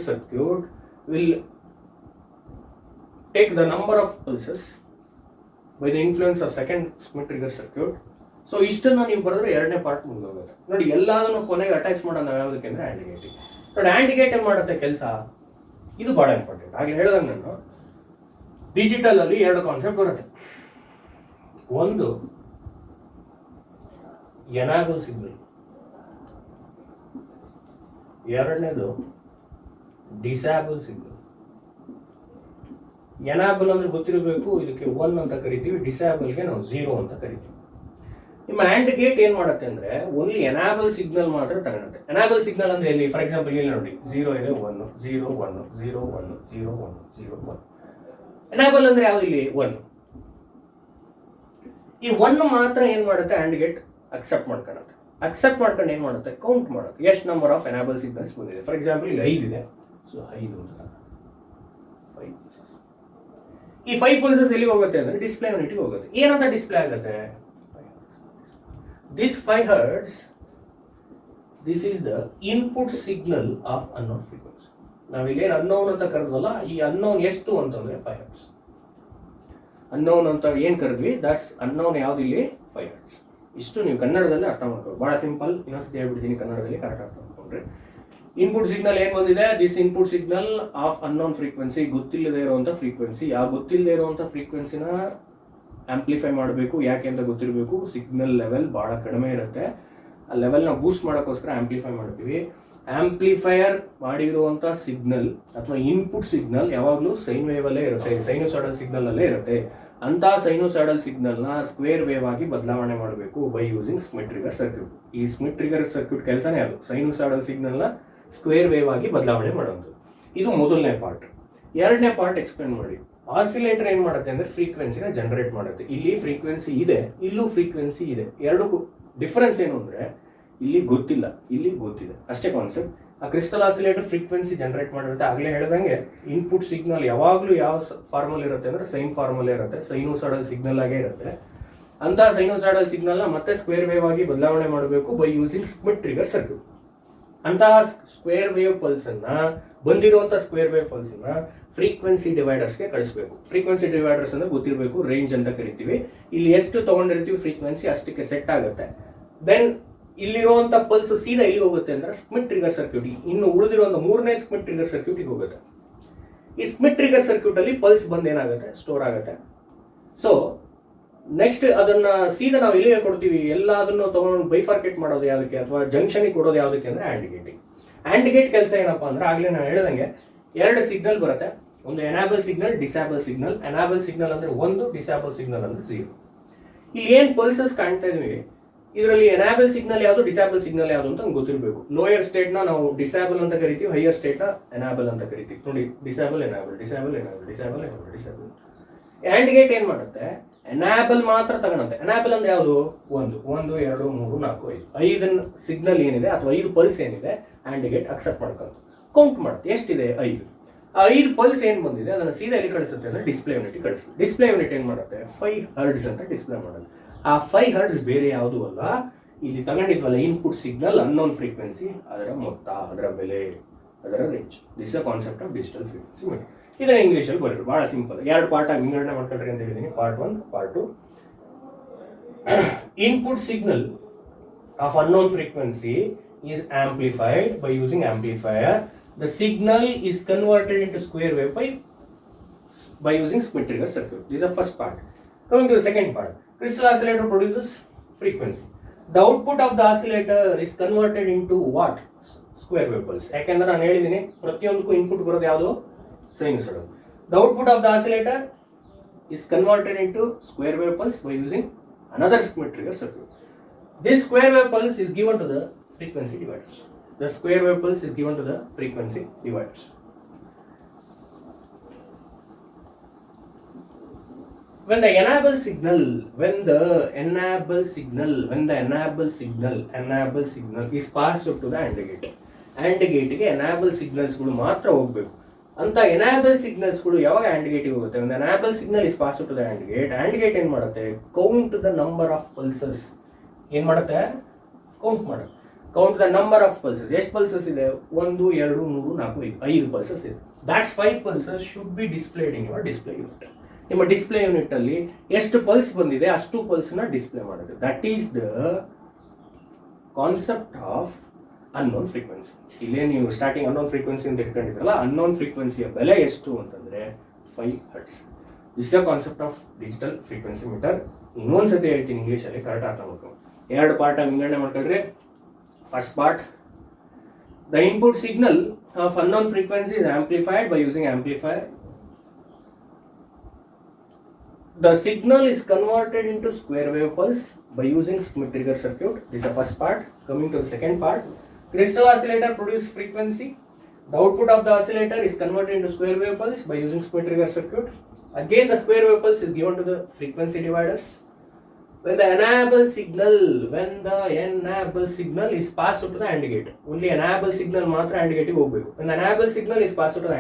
circuit will take the number of pulses by the influence of second Schmitt trigger circuit. So ಇಷ್ಟನ್ನು ನೀವು ಬರೆದ್ರೆ ಎರಡನೇ part ಮುಗಿದೋಗುತ್ತೆ. ನೋಡಿ ಎಲ್ಲದನ್ನು ಕೊನೆಗೆ attach ಮಾಡೋಣ ನಾವು ಯಾವುದಕ್ಕೆ ಅಂದರೆ ಆ್ಯಂಡ್ ಗೇಟಿಗೆ. ನೋಡಿ ಆ್ಯಂಡ್ ಗೇಟ್ ಏನು ಮಾಡುತ್ತೆ ಕೆಲಸ, ಇದು ಭಾಳ ಇಂಪಾರ್ಟೆಂಟ್. ಆಗಲೇ ಹೇಳಿದಂಗೆ ನಾನು ಡಿಜಿಟಲ್ ಅಲ್ಲಿ ಎರಡು ಕಾನ್ಸೆಪ್ಟ್ ಬರುತ್ತೆ. ಒಂದು ಎನಾಬಲ್ ಸಿಗ್ನಲ್, ಎರಡನೇದು ಡಿಸ್ಯಾಬಲ್ ಸಿಗ್ನಲ್. ಎನಾಬಲ್ ಅಂದ್ರೆ ಗೊತ್ತಿರಬೇಕು, ಇದಕ್ಕೆ 1 ಅಂತ ಕರಿತೀವಿ, ಡಿಸ್ಯಾಬಲ್ಗೆ ನಾವು 0 ಅಂತ ಕರಿತೀವಿ. ನಿಮ್ಮ ಆ್ಯಂಡ್ ಗೇಟ್ ಏನ್ ಮಾಡುತ್ತೆ ಅಂದ್ರೆ ಓನ್ಲಿ ಎನಾಬಲ್ ಸಿಗ್ನಲ್ ಮಾತ್ರ ತಗೊಳುತ್ತೆ. ಎನಾಬಲ್ ಸಿಗ್ನಲ್ ಅಂದ್ರೆ ಇಲ್ಲಿ ಫಾರ್ ಎಕ್ಸಾಂಪಲ್ ಇಲ್ಲಿ ನೋಡಿ 0 ಇದೆ, 1 0 1 0 1 0 1 0 1. ಎನಾಬಲ್ ಅಂದ್ರೆ ಯಾವ್ದು, ಇಲ್ಲಿ 1. ಈ 1 ಮಾತ್ರ ಏನ್ ಮಾಡುತ್ತೆ, ಆ್ಯಂಡ್ ಗೇಟ್ ಅಕ್ಸೆಪ್ಟ್ ಮಾಡ್ಕೊಳ್ಳುತ್ತೆ. ಅಕ್ಸೆಪ್ಟ್ ಮಾಡ್ಕೊಂಡು ಏನ್ ಮಾಡುತ್ತೆ, ಕೌಂಟ್ ಮಾಡುತ್ತೆ ಎಷ್ಟು ನಂಬರ್ ಆಫ್ ಎನಾಬಲ್ ಸಿಗ್ನಲ್ಸ್ ಬಂದಿದೆ. ಫಾರ್ ಎಕ್ಸಾಂಪಲ್ ಇಲ್ಲಿ 5 ಇದೆ, ಸೊ 5 ಈ 5 ಪಲ್ಸಸ್ ಎಲ್ಲಿ ಹೋಗುತ್ತೆ ಅಂದ್ರೆ ಡಿಸ್ಪ್ಲೇ ಯೂನಿಟ್ಗೆ ಹೋಗುತ್ತೆ. ಏನಂತ ಡಿಸ್ಪ್ಲೇ ಆಗುತ್ತೆ, this 5 hertz, this is the input signal of unknown frequency. ನಾವಿಲ್ಲಿ ಏನು ಅನ್ನೋನ್ ಅಂತ ಕರೆದ್ವಲ್ಲ, ಈ ಅನ್ನೋನ್ ಎಷ್ಟು ಅಂತಂದ್ರೆ 5 hertz. ಅನ್ನೋನ್ ಅಂತ ಏನು ಕರೆದ್ವಿ, ದಟ್ಸ್ ಅನ್ನೋನ್ ಯಾವ್ದು ಇಲ್ಲಿ 5 hertz. ಇಷ್ಟು ನೀವು ಕನ್ನಡದಲ್ಲಿ ಅರ್ಥ ಮಾಡ್ಕೊಳ್ಳಿ, ಬಹಳ ಸಿಂಪಲ್. ಇನ್ನೊಂದ್ಸತಿ ಹೇಳ್ಬಿಡ್ತೀನಿ ಕನ್ನಡದಲ್ಲಿ ಕರೆಕ್ಟ್ ಅರ್ಥ ಮಾಡ್ಕೊಂಡ್ರೆ. ಇನ್ಪುಟ್ ಸಿಗ್ನಲ್ ಏನ್ ಬಂದಿದೆ, this input signal of unknown frequency, ಗೊತ್ತಿಲ್ಲದೆ ಇರುವಂತ ಫ್ರೀಕ್ವೆನ್ಸಿ. ಯಾವ ಗೊತ್ತಿಲ್ಲದೆ ಇರುವಂತ ಫ್ರೀಕ್ವೆನ್ಸಿನ ಆಂಪ್ಲಿಫೈ ಮಾಡಬೇಕು. ಯಾಕೆ ಅಂತ ಗೊತ್ತಿರಬೇಕು. ಸಿಗ್ನಲ್ ಲೆವೆಲ್ ಭಾಳ ಕಡಿಮೆ ಇರುತ್ತೆ, ಆ ಲೆವೆಲ್ನ ಬೂಸ್ಟ್ ಮಾಡೋಕ್ಕೋಸ್ಕರ ಆಂಪ್ಲಿಫೈ ಮಾಡ್ತೀವಿ. ಆಂಪ್ಲಿಫೈಯರ್ ಮಾಡಿರುವಂಥ ಸಿಗ್ನಲ್ ಅಥವಾ ಇನ್ಪುಟ್ ಸಿಗ್ನಲ್ ಯಾವಾಗಲೂ ಸೈನ್ ವೇವಲ್ಲೇ ಇರುತ್ತೆ, ಸೈನೋಸಾಯ್ಡಲ್ ಸಿಗ್ನಲ್ ಅಲ್ಲೇ ಇರುತ್ತೆ. ಅಂತ ಸೈನೋಸಾಯ್ಡಲ್ ಸಿಗ್ನಲ್ನ ಸ್ಕ್ವೇರ್ ವೇವ್ ಆಗಿ ಬದಲಾವಣೆ ಮಾಡಬೇಕು by using Schmitt trigger circuit. ಈ ಸ್ಮಿಟ್ ಟ್ರಿಗರ್ ಸರ್ಕ್ಯೂಟ್ ಕೆಲಸನೇ ಅದು, ಸೈನೋಸಾಯ್ಡಲ್ ಸಿಗ್ನಲ್ನ ಸ್ಕ್ವೇರ್ ವೇವ್ ಆಗಿ ಬದಲಾವಣೆ ಮಾಡೋದು. ಇದು ಮೊದಲನೇ ಪಾರ್ಟ್. ಎರಡನೇ ಪಾರ್ಟ್ ಎಕ್ಸ್ಪ್ಲೇನ್ ಮಾಡಿ. ಆಸಿಲೇಟರ್ ಏನ್ ಮಾಡುತ್ತೆ ಅಂದ್ರೆ ಫ್ರೀಕ್ವೆನ್ಸಿನ ಜನರೇಟ್ ಮಾಡುತ್ತೆ. ಇಲ್ಲಿ ಫ್ರೀಕ್ವೆನ್ಸಿ ಇದೆ, ಇಲ್ಲೂ ಫ್ರೀಕ್ವೆನ್ಸಿ ಇದೆ. ಎರಡಕ್ಕೂ ಡಿಫರೆನ್ಸ್ ಏನು ಅಂದ್ರೆ ಇಲ್ಲಿ ಗೊತ್ತಿಲ್ಲ, ಇಲ್ಲಿ ಗೊತ್ತಿದೆ, ಅಷ್ಟೇ ಕಾನ್ಸೆಪ್ಟ್. ಆ ಕ್ರಿಸ್ಟಲ್ ಆಸಿಲೇಟರ್ ಫ್ರೀಕ್ವೆನ್ಸಿ ಜನರೇಟ್ ಮಾಡಿರುತ್ತೆ. ಆಗಲೇ ಹೇಳ್ದಂಗೆ ಇನ್ಪುಟ್ ಸಿಗ್ನಲ್ ಯಾವಾಗಲೂ ಯಾವ ಫಾರ್ಮಲ್ ಇರುತ್ತೆ ಅಂದರೆ ಸೈನ್ ಫಾರ್ಮಲ್ ಇರುತ್ತೆ, ಸೈನೋಸಾಯ್ಡಲ್ ಸಿಗ್ನಲ್ ಆಗೇ ಇರುತ್ತೆ. ಅಂತಹ ಸೈನೋಸಾಯ್ಡಲ್ ಸಿಗ್ನಲ್ನ ಮತ್ತೆ ಸ್ಕ್ವೇರ್ ವೇವ್ ಆಗಿ ಬದಲಾವಣೆ ಮಾಡಬೇಕು by using Smith trigger circuit. ಅಂತಹ ಸ್ಕ್ವೇರ್ ವೇವ್ ಪಲ್ಸನ್ನು ಬಂದಿರುವಂಥ ಸ್ಕ್ವೇರ್ ವೇವ್ ಪಲ್ಸನ್ನು ಫ್ರೀಕ್ವೆನ್ಸಿ ಡಿವೈಡರ್ಸ್ಗೆ ಕಳಿಸ್ಬೇಕು. ಫ್ರೀಕ್ವೆನ್ಸಿ ಡಿವೈಡರ್ಸ್ ಅಂದರೆ ಗೊತ್ತಿರಬೇಕು, ರೇಂಜ್ ಅಂತ ಕರಿತೀವಿ. ಇಲ್ಲಿ ಎಷ್ಟು ತೊಗೊಂಡಿರ್ತೀವಿ ಫ್ರೀಕ್ವೆನ್ಸಿ ಅಷ್ಟಕ್ಕೆ ಸೆಟ್ ಆಗುತ್ತೆ. ದೆನ್ ಇಲ್ಲಿರುವಂಥ ಪಲ್ಸ್ ಸೀದಾ ಇಲ್ಲಿ ಹೋಗುತ್ತೆ ಅಂದರೆ ಸ್ಮಿತ್ ಟ್ರಿಗರ್ ಸರ್ಕ್ಯೂಟ್. ಇನ್ನು ಉಳಿದಿರುವಂಥ ಮೂರನೇ ಸ್ಮಿತ್ ಟ್ರಿಗರ್ ಸರ್ಕ್ಯೂಟಿಗೆ ಹೋಗುತ್ತೆ. ಈ ಸ್ಮಿತ್ ಟ್ರಿಗರ್ ಸರ್ಕ್ಯೂಟಲ್ಲಿ ಪಲ್ಸ್ ಬಂದು ಏನಾಗುತ್ತೆ, ಸ್ಟೋರ್ ಆಗುತ್ತೆ. ಸೊ ನೆಕ್ಸ್ಟ್ ಅದನ್ನ ಸೀದಾ ನಾವು ಇಲ್ಲಿಗೆ ಕೊಡ್ತೀವಿ. ಎಲ್ಲದನ್ನು ತಗೊಂಡು ಬೈಫಾರ್ಕೇಟ್ ಮಾಡೋದು ಯಾವುದಕ್ಕೆ ಅಥವಾ ಜಂಕ್ಷನಿಗೆ ಕೊಡೋದು ಯಾವುದಕ್ಕೆ ಅಂದರೆ ಆ್ಯಂಡ್ ಗೇಟಿಂಗ್. ಆ್ಯಂಡ್ ಗೇಟ್ ಕೆಲಸ ಏನಪ್ಪ ಅಂದ್ರೆ ಆಗಲೇ ನಾನು ಹೇಳ್ದಂಗೆ ಎರಡು ಸಿಗ್ನಲ್ ಬರುತ್ತೆ. ಒಂದು enable signal, disable signal. Enable signal ಅಂದರೆ 1, ಡಿಸ್ಯಾಬಲ್ ಸಿಗ್ನಲ್ ಅಂದರೆ 0. ಇಲ್ಲಿ ಏನು ಪಲ್ಸಸ್ ಕಾಣ್ತಾ ಇದ್ವಿ ಇದರಲ್ಲಿ ಎನಾಬಲ್ ಸಿಗ್ನಲ್ ಯಾವುದು, ಡಿಸ್ಯಾಬಲ್ ಸಿಗ್ನಲ್ ಯಾವುದು ಅಂತ ಗೊತ್ತಿರಬೇಕು. ಲೋಯರ್ ಸ್ಟೇಟ್ನ ನಾವು ಡಿಸ್ಯಾಬಲ್ ಅಂತ ಕರಿತೀವಿ, ಹೈಯರ್ ಸ್ಟೇಟ್ನ ಎನಾಬಲ್ ಅಂತ ಕರಿತೀವಿ. ನೋಡಿ, disable enable, disable enable, disable enable, disable. And gate ಏನು ಮಾಡುತ್ತೆ, ಎನಾಬಲ್ ಮಾತ್ರ ತಗೊಳುತ್ತೆ. ಎನಾಬಲ್ ಅಂದ್ರೆ ಯಾವುದು, 1, 1, 2, 3, 4, 5 5 ಸಿಗ್ನಲ್ ಏನಿದೆ ಅಥವಾ 5 ಪಲ್ಸ್ ಏನಿದೆ ಆ್ಯಂಡ್ ಗೇಟ್ ಅಕ್ಸೆಪ್ಟ್ ಮಾಡ್ಕೊಂಡು ಕೌಂಟ್ ಮಾಡುತ್ತೆ. ಎಷ್ಟಿದೆ, 5. ಆ 5 ಪಲ್ಸ್ ಏನು ಬಂದಿದೆ ಅದನ್ನು ಸೀದಾ ಎಲ್ಲಿ ಕಳಿಸುತ್ತೆ ಅಂದರೆ ಡಿಸ್ಪ್ಲೇ ಯೂನಿಟ್ ಕಳಿಸುತ್ತೆ. ಡಿಸ್ಪ್ಲೇ ಯೂನಿಟ್ ಏನು ಮಾಡುತ್ತೆ, 5 ಹರ್ಡ್ಸ್ ಅಂತ ಡಿಸ್ಪ್ಲೇ ಮಾಡೋದು. ಆ 5 ಹರ್ಡ್ಸ್ ಬೇರೆ ಯಾವುದೂ ಅಲ್ಲ, ಇಲ್ಲಿ ತಗೊಂಡಿದ್ವಲ್ಲ ಇನ್ಪುಟ್ ಸಿಗ್ನಲ್ ಅನ್ನೋನ್ ಫ್ರೀಕ್ವೆನ್ಸಿ, ಅದರ ಮೊತ್ತ, ಅದರ ಬೆಲೆ, ಅದರ range. This the concept of digital frequency meter. ಇದನ್ನ ಇಂಗ್ಲೀಷಲ್ಲಿ ಬರೀರಿ, ಭಾಳ ಸಿಂಪಲ್. 2 ಪಾರ್ಟ್ ಆಗಿ ವಿಂಗಡಣೆ ಮಾಡ್ಕೊಳ್ರಿ ಅಂತ ಹೇಳಿದ್ದೀನಿ. Part 1, part 2. Input signal of unknown frequency is amplified by using amplifier. The signal is converted into square wave by using Schmitt trigger circuit. This is the first part. Coming to the second part, crystal oscillator produces frequency. The output of the oscillator is converted into what? Square wave pulse. ಯಾಕೆಂದ್ರೆ ನಾನು ಹೇಳಿದ್ದೀನಿ ಪ್ರತಿಯೊಂದಕ್ಕೂ input ಬರೋದು ಯಾವುದು, ಸೈನುಸಾಯ್ಡಲ್. The output of the oscillator is converted into square wave pulse by using another Schmitt trigger circuit. This square wave pulse is given to the frequency dividers. The square wave pulse is given to the frequency dividers. When the enable signal is passed to the AND gate. AND gate ಗೆ enable signals ಗಳು ಮಾತ್ರ ಹೋಗಬೇಕು. ಅಂತ enable signals ಗಳು ಯಾವಾಗ AND gate ಗೆ ಹೋಗುತ್ತೆ, when the enable signal is passed to the AND gate ಏನು ಮಾಡುತ್ತೆ, count the number of pulses. ಏನು ಮಾಡುತ್ತೆ, ಕೌಂಟ್ ಮಾಡುತ್ತೆ. Count the number of pulses. ಎಷ್ಟು ಪಲ್ಸಸ್ ಇದೆ, 1, 2, 3, 4, 5 ಪಲ್ಸಸ್ ಇದೆ. That's 5 pulses should be displayed in your display unit. ನಿಮ್ಮ display unit ಅಲ್ಲಿ ಎಷ್ಟು ಪಲ್ಸ್ ಬಂದಿದೆ ಅಷ್ಟು ಪಲ್ಸ್ನ ಡಿಸ್ಪ್ಲೇ ಮಾಡುತ್ತೆ. That is the concept of unknown frequency. ಇಲ್ಲೇ ನೀವು ಸ್ಟಾರ್ಟಿಂಗ್ ಅನ್ನೋನ್ ಫ್ರೀಕ್ವೆನ್ಸಿ ಅಂತ ಇಟ್ಕೊಂಡಿದ್ರಲ್ಲ, ಅನ್ನೋನ್ ಫ್ರೀಕ್ವೆನ್ಸಿಯ ಬೆಲೆ ಎಷ್ಟು ಅಂತಂದ್ರೆ 5 hertz. This the concept of digital frequency meter. ಇನ್ನೊಂದ್ಸತಿ ಹೇಳ್ತೀನಿ ಇಂಗ್ಲೀಷಲ್ಲಿ, ಕರೆಕ್ಟ್ ಅರ್ಥ ಮಾಡ್ಕೊಂಡು. 2 ಪಾರ್ಟ್ ಆಗಿ ವಿಂಗಡಣೆ ಮಾಡ್ಕೊಂಡ್ರೆ, first part, the input signal of unknown frequency is amplified by using amplifier. The signal is converted into square wave pulse by using Schmitt trigger circuit. This is the first part. Coming to the second part, crystal oscillator produces frequency. The output of the oscillator is converted into square wave pulse by using Schmitt trigger circuit. Again, the square wave pulse is given to the frequency dividers. When the enable signal is passed to the AND gate, only enable signal ಮಾತ್ರ AND gate ಗೆ ಹೋಗಬೇಕು. When the enable signal is passed to the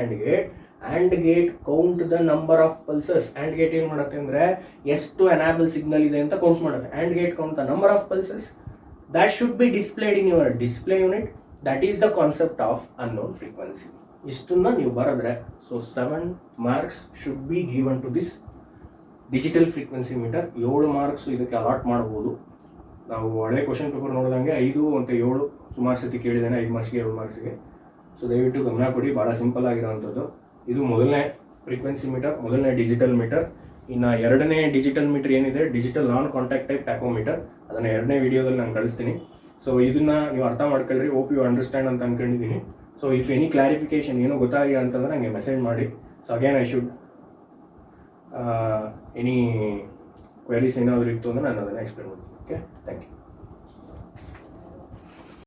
AND gate count the number of pulses. AND gate ಏನು ಮಾಡುತ್ತೆ ಅಂದ್ರೆ ಎಷ್ಟು enable signal ಇದೆ ಅಂತ count ಮಾಡುತ್ತೆ. AND gate count the number of pulses that should be displayed in your display unit. That is the concept of unknown frequency. ಇಷ್ಟನ್ನ ನೀವು ಬರೆದ್ರೆ, so 7 marks should be given to this digital frequency meter. 7 marks ಇದಕ್ಕೆ allot ಮಾಡ್ಬೋದು. ನಾವು ಹಳೆ question paper ನೋಡಿದಂಗೆ 5 ಮತ್ತು 7 ಸುಮಾರು ಸತಿ ಕೇಳಿದ್ದೇನೆ, 5 ಮಾರ್ಕ್ಸ್ಗೆ 7 ಮಾರ್ಕ್ಸ್ಗೆ. ಸೊ ದಯವಿಟ್ಟು ಗಮನ ಕೊಡಿ, ಭಾಳ ಸಿಂಪಲ್ ಆಗಿರೋವಂಥದ್ದು. ಇದು ಮೊದಲನೇ ಫ್ರೀಕ್ವೆನ್ಸಿ ಮೀಟರ್, ಮೊದಲನೇ ಡಿಜಿಟಲ್ ಮೀಟರ್. ಇನ್ನು ಎರಡನೇ ಡಿಜಿಟಲ್ ಮೀಟರ್ ಏನಿದೆ, digital non contact type tachometer, ಅದನ್ನು 2ನೇ ವಿಡಿಯೋದಲ್ಲಿ ನಾನು ಕಳಿಸ್ತೀನಿ. ಸೊ ಇದನ್ನು ನೀವು ಅರ್ಥ ಮಾಡ್ಕೊಳ್ರಿ, ಹೋಪ್ ಯು ಅಂಡರ್ಸ್ಟ್ಯಾಂಡ್ ಅಂತ ಅಂದ್ಕೊಂಡಿದ್ದೀನಿ. ಸೊ ಇಫ್ ಎನಿ ಕ್ಲಾರಿಫಿಕೇಶನ್ ಏನೋ ಗೊತ್ತಾಗಿಲ್ಲ ಅಂತಂದ್ರೆ ನನಗೆ ಮೆಸೇಜ್ ಮಾಡಿ. So again I should any queries ಏನಾದರೂ ಇತ್ತು ಅಂದರೆ ನಾನು ಅದನ್ನು ಎಕ್ಸ್ಪ್ಲೇನ್ ಮಾಡ್ತೀನಿ. Okay, thank you.